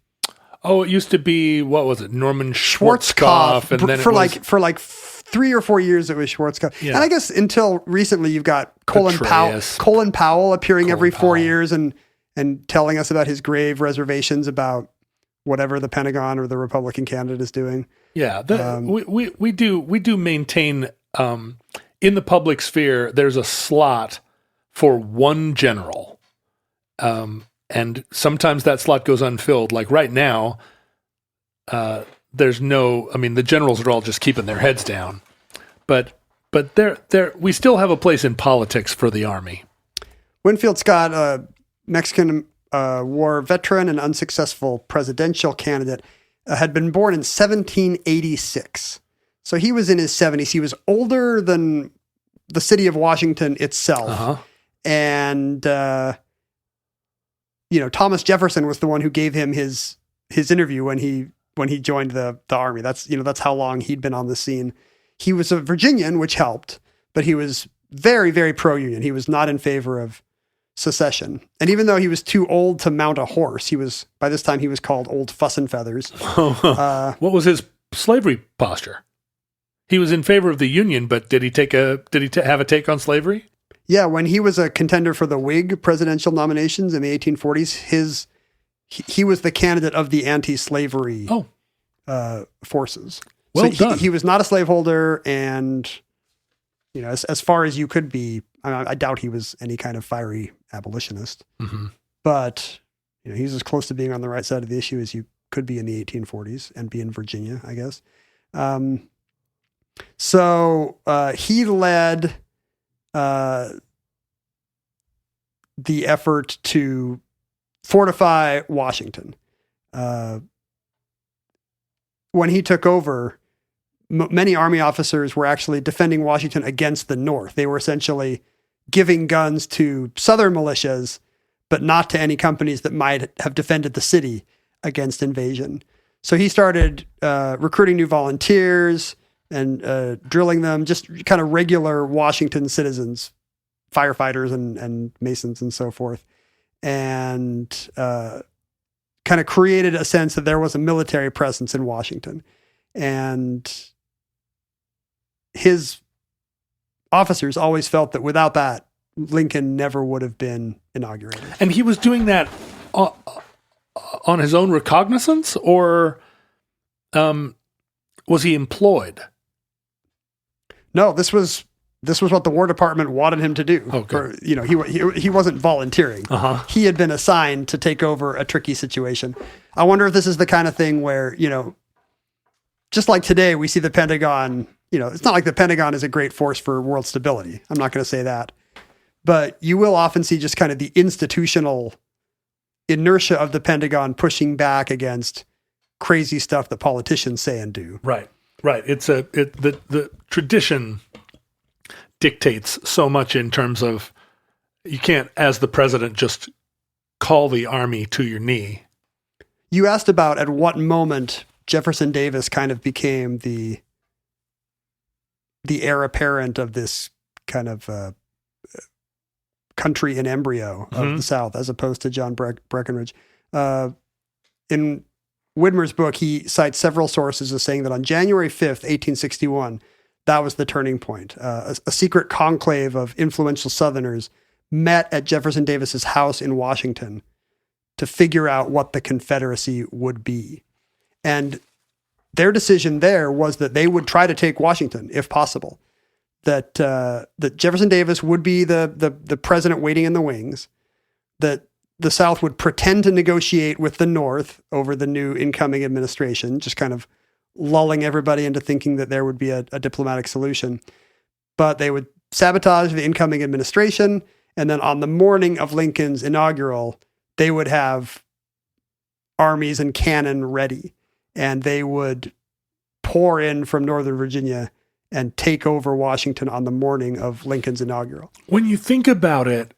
Oh, it used to be, what was it? Norman Schwarzkopf. And then for like 3 or 4 years, it was Schwarzkopf. Yeah. And I guess until recently, you've got Colin Powell appearing every 4 years and telling us about his grave reservations about whatever the Pentagon or the Republican candidate is doing. Yeah, we do maintain in the public sphere. There's a slot for one general, and sometimes that slot goes unfilled. Like right now, there's no. I mean, the generals are all just keeping their heads down, but we still have a place in politics for the Army. Winfield Scott, Mexican War veteran and unsuccessful presidential candidate, had been born in 1786. So he was in his 70s. He was older than the city of Washington itself. Uh-huh. And, Thomas Jefferson was the one who gave him his interview when he joined the Army. That's how long he'd been on the scene. He was a Virginian, which helped, but he was very, very pro-Union. He was not in favor of secession. And even though he was too old to mount a horse, by this time he was called Old Fuss and Feathers. What was his slavery posture? He was in favor of the Union, but did he have a take on slavery? Yeah, when he was a contender for the Whig presidential nominations in the 1840s, he was the candidate of the anti-slavery forces. Well so done. He was not a slaveholder, and as far as you could be, I doubt he was any kind of fiery abolitionist. Mm-hmm. But he's as close to being on the right side of the issue as you could be in the 1840s and be in Virginia, I guess. So he led the effort to fortify Washington. When he took over, many Army officers were actually defending Washington against the North. They were essentially giving guns to Southern militias, but not to any companies that might have defended the city against invasion. So he started recruiting new volunteers, and drilling them, just kind of regular Washington citizens, firefighters and masons and so forth, and kind of created a sense that there was a military presence in Washington. And his officers always felt that without that, Lincoln never would have been inaugurated. And he was doing that on his own recognizance, or was he employed? No, this was what the War Department wanted him to do. Okay. He wasn't volunteering. He had been assigned to take over a tricky situation. I wonder if this is the kind of thing where, just like today, we see the Pentagon, it's not like the Pentagon is a great force for world stability. I'm not going to say that. But you will often see just kind of the institutional inertia of the Pentagon pushing back against crazy stuff that politicians say and do. Right. It's the tradition dictates so much in terms of you can't, as the president, just call the army to your knee. You asked about at what moment Jefferson Davis kind of became the heir apparent of this kind of country in embryo of the South, as opposed to John Breckinridge. In Widmer's book, he cites several sources as saying that on January 5th, 1861, that was the turning point. A secret conclave of influential Southerners met at Jefferson Davis's house in Washington to figure out what the Confederacy would be. And their decision there was that they would try to take Washington if possible. That Jefferson Davis would be the president waiting in the wings, that the South would pretend to negotiate with the North over the new incoming administration, just kind of lulling everybody into thinking that there would be a diplomatic solution. But they would sabotage the incoming administration, and then on the morning of Lincoln's inaugural, they would have armies and cannon ready, and they would pour in from Northern Virginia and take over Washington on the morning of Lincoln's inaugural. When you think about it,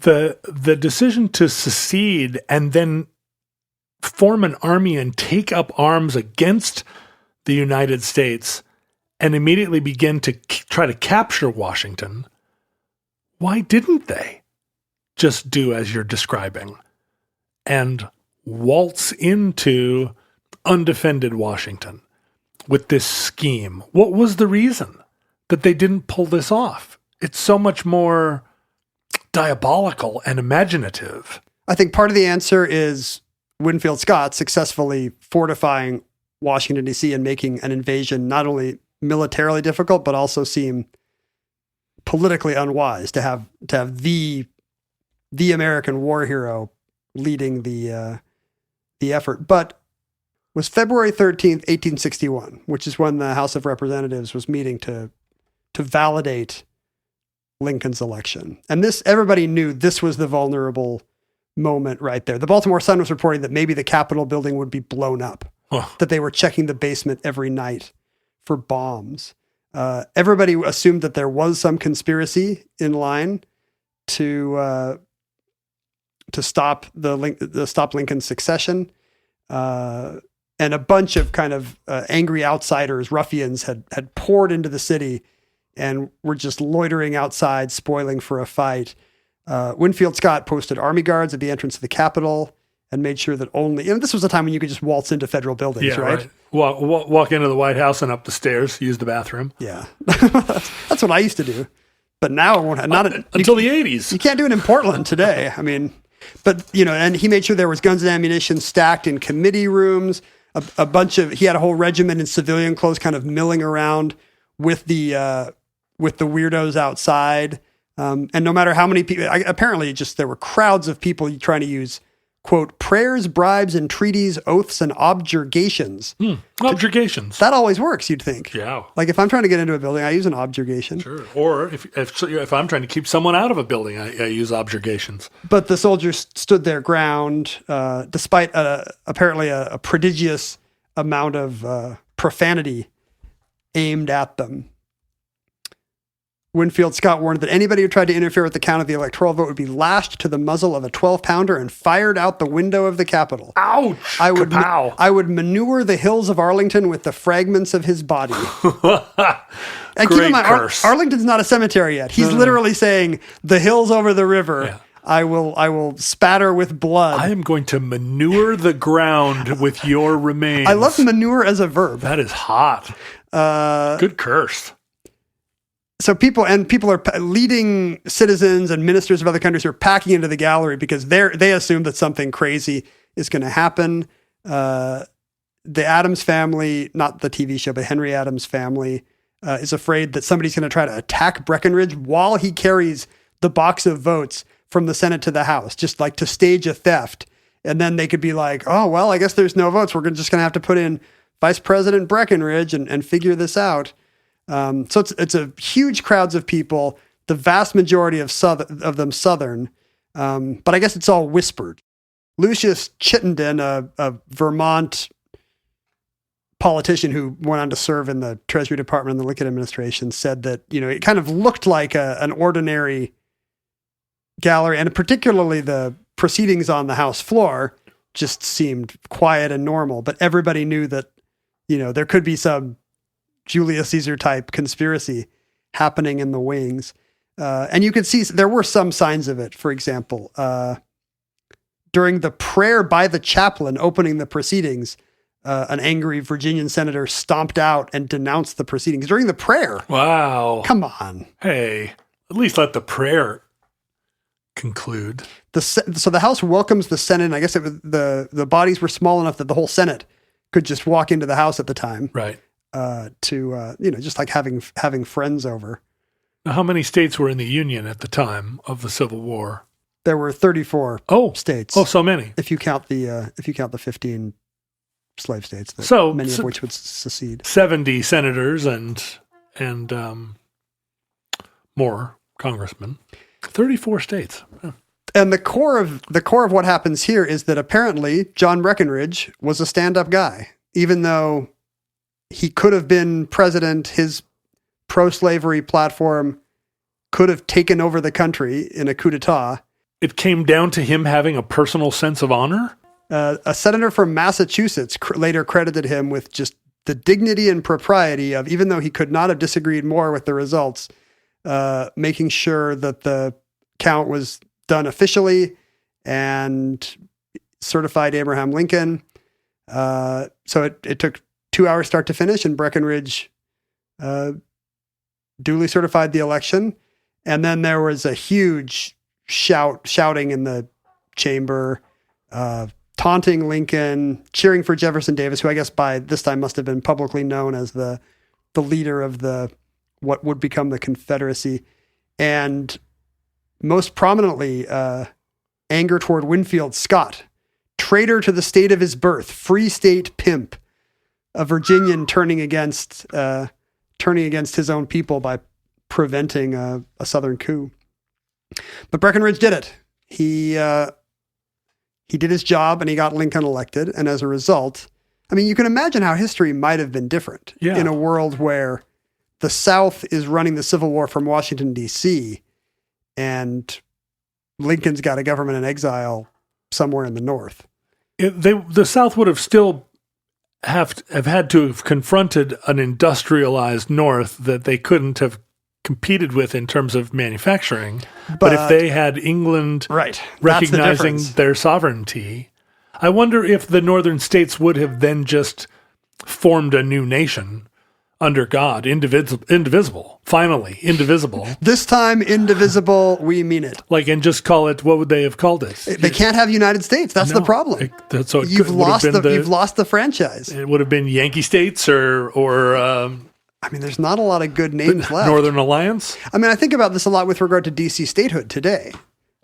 the decision to secede and then form an army and take up arms against the United States and immediately begin to try to capture Washington, why didn't they just do as you're describing and waltz into undefended Washington with this scheme? What was the reason that they didn't pull this off? It's so much more diabolical and imaginative. I think part of the answer is Winfield Scott successfully fortifying Washington, D.C. and making an invasion not only militarily difficult, but also seem politically unwise to have the American war hero leading the effort. But was February 13th, 1861, which is when the House of Representatives was meeting to validate Lincoln's election. And this, everybody knew this was the vulnerable moment right there. The Baltimore Sun was reporting that maybe the Capitol building would be blown up, that they were checking the basement every night for bombs. Everybody assumed that there was some conspiracy in line to stop stop Lincoln's succession. And a bunch of kind of angry outsiders, ruffians, had poured into the city and were just loitering outside, spoiling for a fight. Winfield Scott posted army guards at the entrance of the Capitol and made sure that only, this was a time when you could just waltz into federal buildings, right? Walk into the White House and up the stairs, use the bathroom. Yeah. That's what I used to do. But now it won't, until the 80s. You can't do it in Portland today. I mean, but and he made sure there was guns and ammunition stacked in committee rooms, he had a whole regiment in civilian clothes kind of milling around with the weirdos outside. And no matter how many people, apparently there were crowds of people trying to use, quote, prayers, bribes, entreaties, oaths, and objurgations. Objurgations. That always works, you'd think. Yeah. Like if I'm trying to get into a building, I use an objurgation. Sure. Or if I'm trying to keep someone out of a building, I use objurgations. But the soldiers stood their ground, despite apparently a prodigious amount of profanity aimed at them. Winfield Scott warned that anybody who tried to interfere with the count of the electoral vote would be lashed to the muzzle of a 12-pounder and fired out the window of the Capitol. Ouch! I would manure the hills of Arlington with the fragments of his body. And keep in mind, Arlington's not a cemetery yet. He's literally saying the hills over the river. Yeah. I will spatter with blood. I am going to manure the ground with your remains. I love manure as a verb. That is hot. Good curse. So people are leading citizens and ministers of other countries who are packing into the gallery because they assume that something crazy is going to happen. The Adams family, not the TV show, but Henry Adams' family, is afraid that somebody's going to try to attack Breckinridge while he carries the box of votes from the Senate to the House, just like to stage a theft. And then they could be like, oh, well, I guess there's no votes. We're just going to have to put in Vice President Breckinridge and figure this out. So it's a huge crowds of people, the vast majority of them Southern, but I guess it's all whispered. Lucius Chittenden, a Vermont politician who went on to serve in the Treasury Department in the Lincoln administration, said that, it kind of looked like an ordinary gallery, and particularly the proceedings on the House floor just seemed quiet and normal, but everybody knew that, there could be some Julius Caesar type conspiracy happening in the wings. And you could see there were some signs of it. For example, during the prayer by the chaplain opening the proceedings, an angry Virginian senator stomped out and denounced the proceedings during the prayer. Wow. Come on. Hey, at least let the prayer conclude. So the House welcomes the Senate. And I guess the bodies were small enough that the whole Senate could just walk into the House at the time. Right. Just like having friends over. Now, how many states were in the Union at the time of the Civil War? There were 34 states. Oh, so many. If you count the 15 slave states, many of which would secede. 70 senators and more congressmen. 34 states. Yeah. And the core of what happens here is that apparently John Breckinridge was a stand-up guy, even though he could have been president. His pro-slavery platform could have taken over the country in a coup d'etat. It came down to him having a personal sense of honor? A senator from Massachusetts later credited him with just the dignity and propriety of, even though he could not have disagreed more with the results, making sure that the count was done officially and certified Abraham Lincoln. So it took 2 hours start to finish, and Breckinridge duly certified the election. And then there was a huge shouting in the chamber, taunting Lincoln, cheering for Jefferson Davis, who I guess by this time must have been publicly known as the leader of what would become the Confederacy. And most prominently, anger toward Winfield Scott, traitor to the state of his birth, free state pimp, a Virginian turning against his own people by preventing a Southern coup. But Breckinridge did it. He did his job, and he got Lincoln elected. And as a result, I mean, you can imagine how history might have been different in a world where the South is running the Civil War from Washington, D.C., and Lincoln's got a government in exile somewhere in the North. The South would have still have had to have confronted an industrialized North that they couldn't have competed with in terms of manufacturing. But if they had England recognizing their sovereignty, I wonder if the northern states would have then just formed a new nation under God, indivisible, finally, indivisible. This time, indivisible, we mean it. And just call it, what would they have called it? They can't have United States. That's the problem. You've lost the franchise. It would have been Yankee States or I mean, there's not a lot of good names left. Northern Alliance? I mean, I think about this a lot with regard to DC statehood today.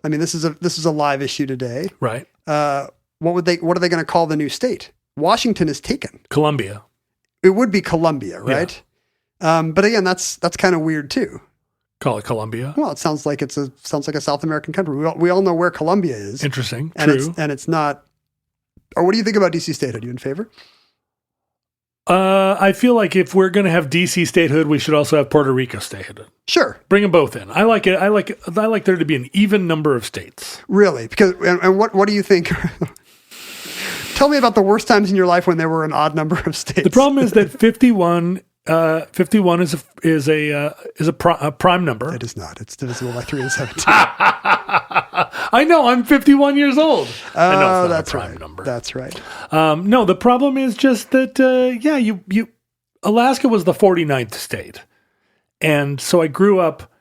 I mean, this is a live issue today. Right. What are they going to call the new state? Washington is taken. Columbia. It would be Columbia, right? Yeah. But again, that's kind of weird too. Call it Columbia. Well, it sounds like a South American country. We all know where Columbia is. Interesting. And True. It's not. Or what do you think about DC statehood? Are you in favor? I feel like if we're going to have DC statehood, we should also have Puerto Rico statehood. Sure. Bring them both in. I like it. I like there to be an even number of states. Really? Because and what do you think? Tell me about the worst times in your life when there were an odd number of states. The problem is that 51 is a prime number. It is not. It's divisible by 3 and 17. I know. I'm 51 years old. I know it's not that's a prime right. number. That's right. No, the problem is just that, you Alaska was the 49th state. And so I grew up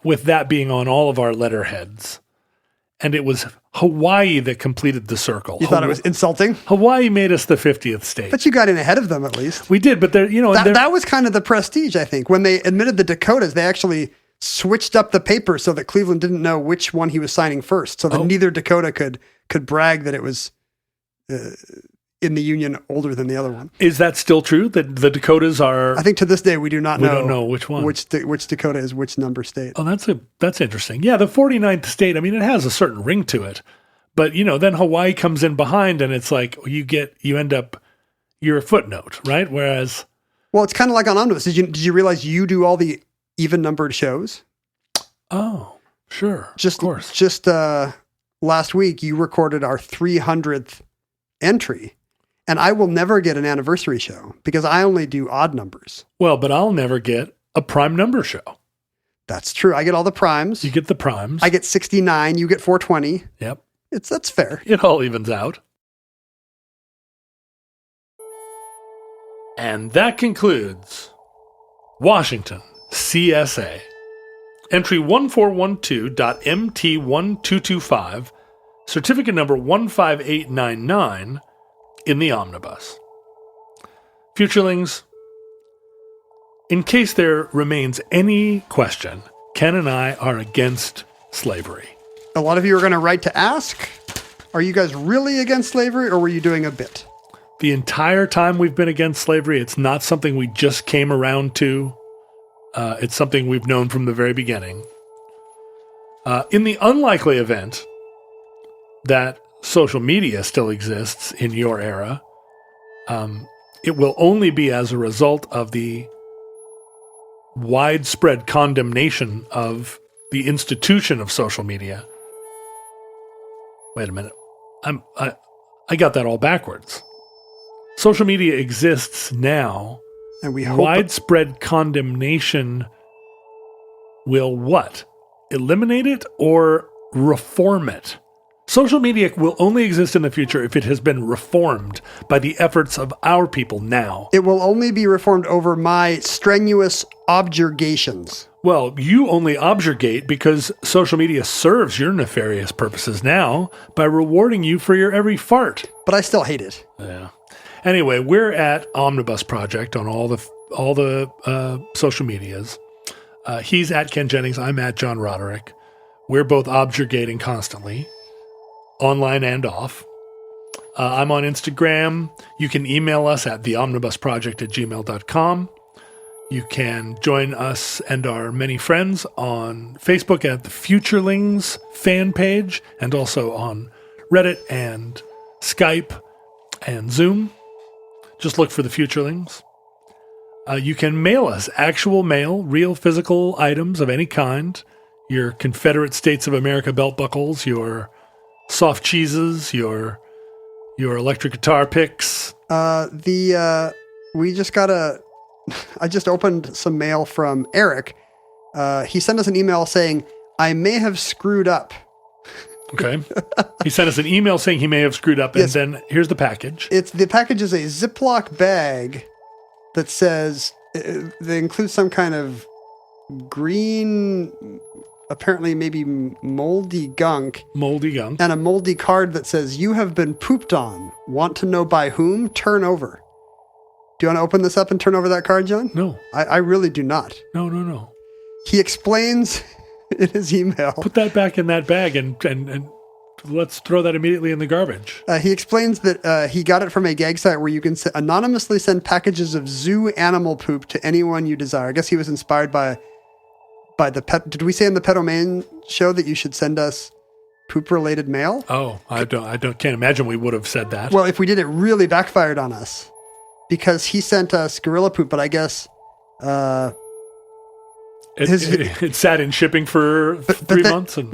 with that being on all of our letterheads. And it was Hawaii that completed the circle. You thought it was insulting? Hawaii made us the 50th state. But you got in ahead of them at least. We did, but that was kind of the prestige, I think. When they admitted the Dakotas, they actually switched up the paper so that Cleveland didn't know which one he was signing first, so that neither Dakota could brag that it was in the Union older than the other one. Is that still true? That the Dakotas are? I think to this day we do not know. We don't know which one. Which Dakota is which number state. Oh, that's interesting. Yeah, the 49th state. I mean, it has a certain ring to it, but then Hawaii comes in behind, and it's like you're a footnote, right? Whereas, well, it's kind of like on Omnibus. Did you realize you do all the even numbered shows? Oh, sure. Of course. Just last week, you recorded our 300th entry, and I will never get an anniversary show because I only do odd numbers. Well, but I'll never get a prime number show. That's true. I get all the primes. You get the primes. I get 69. You get 420. Yep. That's fair. It all evens out. And that concludes Washington, CSA. Entry 1412.MT1225, certificate number 15899 in the omnibus. Futurelings, in case there remains any question, Ken and I are against slavery. A lot of you are going to write to ask, are you guys really against slavery, or were you doing a bit? The entire time we've been against slavery, it's not something we just came around to. It's something we've known from the very beginning. In the unlikely event that social media still exists in your era, it will only be as a result of the widespread condemnation of the institution of social media. Wait a minute. I got that all backwards. Social media exists now. And we hope widespread condemnation will what? Eliminate it or reform it? Social media will only exist in the future if it has been reformed by the efforts of our people now. It will only be reformed over my strenuous objurgations. Well, you only objurgate because social media serves your nefarious purposes now by rewarding you for your every fart. But I still hate it. Yeah. Anyway, we're at Omnibus Project on all the social medias. He's at Ken Jennings. I'm at John Roderick. We're both objurgating constantly, online and off. I'm on Instagram. You can email us at theomnibusproject@gmail.com. You can join us and our many friends on Facebook at the Futurelings fan page, and also on Reddit and Skype and Zoom. Just look for the Futurelings. You can mail us actual mail, real physical items of any kind. Your Confederate States of America belt buckles, your soft cheeses, your electric guitar picks. We just got I just opened some mail from Eric. He sent us an email saying, I may have screwed up. Okay. He sent us an email saying he may have screwed up, yes. And then here's the package. The package is a Ziploc bag that says, they include some kind of green, apparently maybe moldy gunk. Moldy gunk. And a moldy card that says, you have been pooped on. Want to know by whom? Turn over. Do you want to open this up and turn over that card, John? No. I really do not. No. He explains in his email. Put that back in that bag and let's throw that immediately in the garbage. He explains that he got it from a gag site where you can anonymously send packages of zoo animal poop to anyone you desire. I guess he was inspired by the pet. Did we say in the Petomain show that you should send us poop-related mail. Oh, can't imagine we would have said that. Well, if we did, it really backfired on us because he sent us gorilla poop, but I guess it sat in shipping for 3 months. And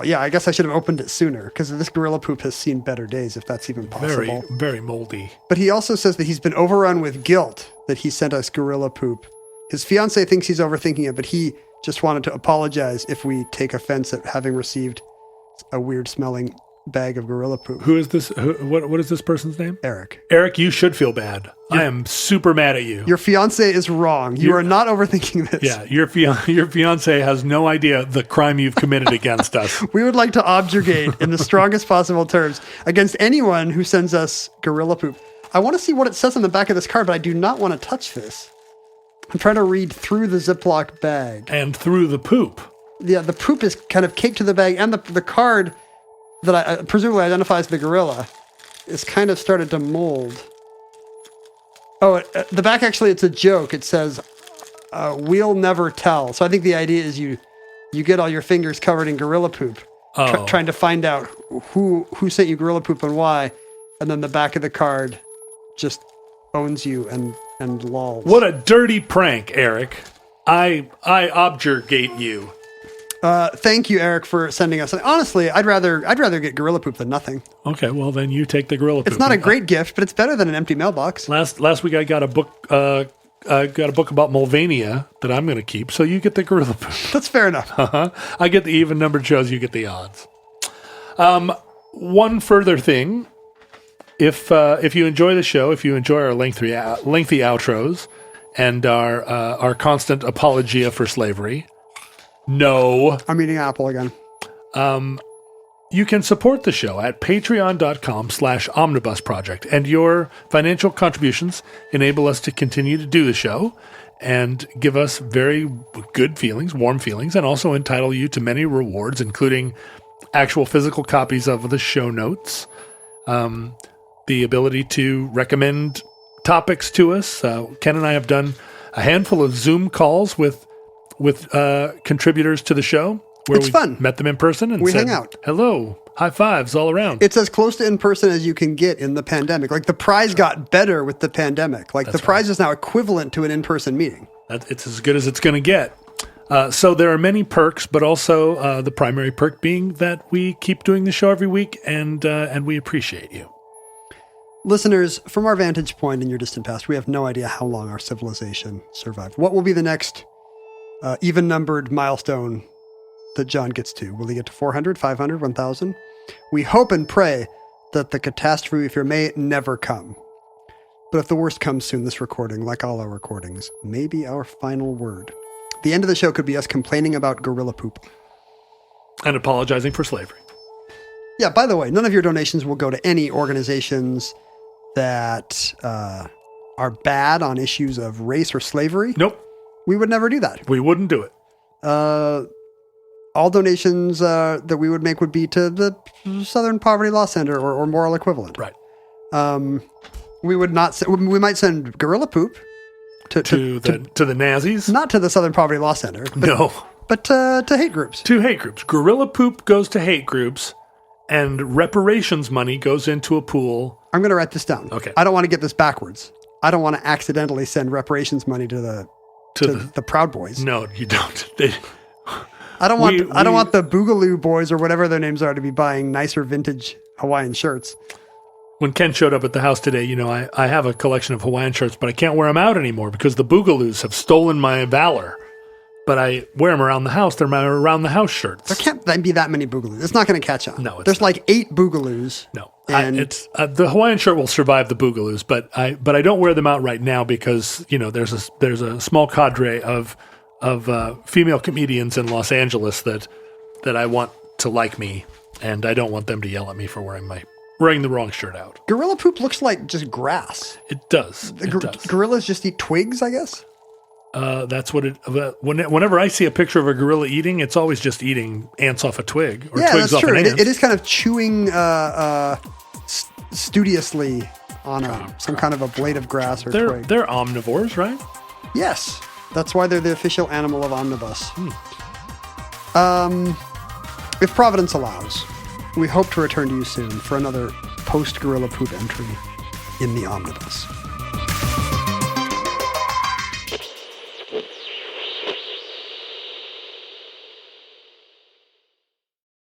yeah, I guess I should have opened it sooner because this gorilla poop has seen better days, if that's even possible. very, very moldy. But he also says that he's been overrun with guilt that he sent us gorilla poop. His fiance thinks he's overthinking it, but he just wanted to apologize if we take offense at having received a weird smelling bag of gorilla poop. Who is this? What is this person's name? Eric. Eric, you should feel bad. I am super mad at you. Your fiance is wrong. You are not overthinking this. Yeah, your fiance has no idea the crime you've committed against us. We would like to objurgate in the strongest possible terms against anyone who sends us gorilla poop. I want to see what it says on the back of this card, but I do not want to touch this. I'm trying to read through the Ziploc bag. And through the poop. Yeah, the poop is kind of caked to the bag, and the card that I presumably identifies the gorilla is kind of started to mold. Oh, the back actually, it's a joke. It says, "We'll never tell." So I think the idea is you get all your fingers covered in gorilla poop, trying to find out who sent you gorilla poop and why, and then the back of the card just owns you and lolls. What a dirty prank, Eric! I objurgate you. Thank you, Eric, for sending us. Honestly, I'd rather get gorilla poop than nothing. Okay, well then you take the gorilla poop. It's not a great gift, but it's better than an empty mailbox. Last week I got a book. I got a book about Mulvania that I'm going to keep. So you get the gorilla poop. That's fair enough. I get the even numbered shows. You get the odds. One further thing, if you enjoy the show, if you enjoy our lengthy outros and our constant apologia for slavery. No. I'm eating apple again. You can support the show at patreon.com/omnibusproject, and your financial contributions enable us to continue to do the show and give us very good feelings, warm feelings, and also entitle you to many rewards, including actual physical copies of the show notes, the ability to recommend topics to us. Ken and I have done a handful of Zoom calls with contributors to the show where it's fun. Met them in person and we said, hang out. Hello, high fives all around. It's as close to in person as you can get in the pandemic. Like the prize got better with the pandemic. Like the prize is now equivalent to an in-person meeting. It's as good as it's going to get. So there are many perks, but also the primary perk being that we keep doing the show every week, and we appreciate you. Listeners, from our vantage point in your distant past, we have no idea how long our civilization survived. What will be the next even-numbered milestone that John gets to? Will he get to 400, 500, 1,000? We hope and pray that the catastrophe we fear may never come. But if the worst comes soon, this recording, like all our recordings, may be our final word. The end of the show could be us complaining about gorilla poop. And apologizing for slavery. Yeah, by the way, none of your donations will go to any organizations that are bad on issues of race or slavery. Nope. We would never do that. We wouldn't do it. All donations that we would make would be to the Southern Poverty Law Center or moral equivalent. Right. We would not. We might send gorilla poop to the Nazis. Not to the Southern Poverty Law Center. But to hate groups. To hate groups. Gorilla poop goes to hate groups, and reparations money goes into a pool. I'm going to write this down. Okay. I don't want to get this backwards. I don't want to accidentally send reparations money to the Proud Boys. No, you don't. I don't want the Boogaloo Boys or whatever their names are to be buying nicer vintage Hawaiian shirts. When Ken showed up at the house today, I have a collection of Hawaiian shirts, but I can't wear them out anymore because the Boogaloos have stolen my valor. But I wear them around the house. They're my around the house shirts. There can't be that many Boogaloos. It's not going to catch on. No, there's like 8 Boogaloos. No, it's the Hawaiian shirt will survive the Boogaloos, but I don't wear them out right now because there's a small cadre of female comedians in Los Angeles that I want to like me, and I don't want them to yell at me for wearing the wrong shirt out. Gorilla poop looks like just grass. It does. Gorillas just eat twigs, I guess. That's what it. Whenever I see a picture of a gorilla eating, it's always just eating ants off a twig or twigs off an ant. It is kind of chewing studiously on some kind of a blade of grass or twig. They're omnivores, right? Yes, that's why they're the official animal of Omnibus. If Providence allows, We hope to return to you soon for another post-Gorilla Poop entry in the Omnibus.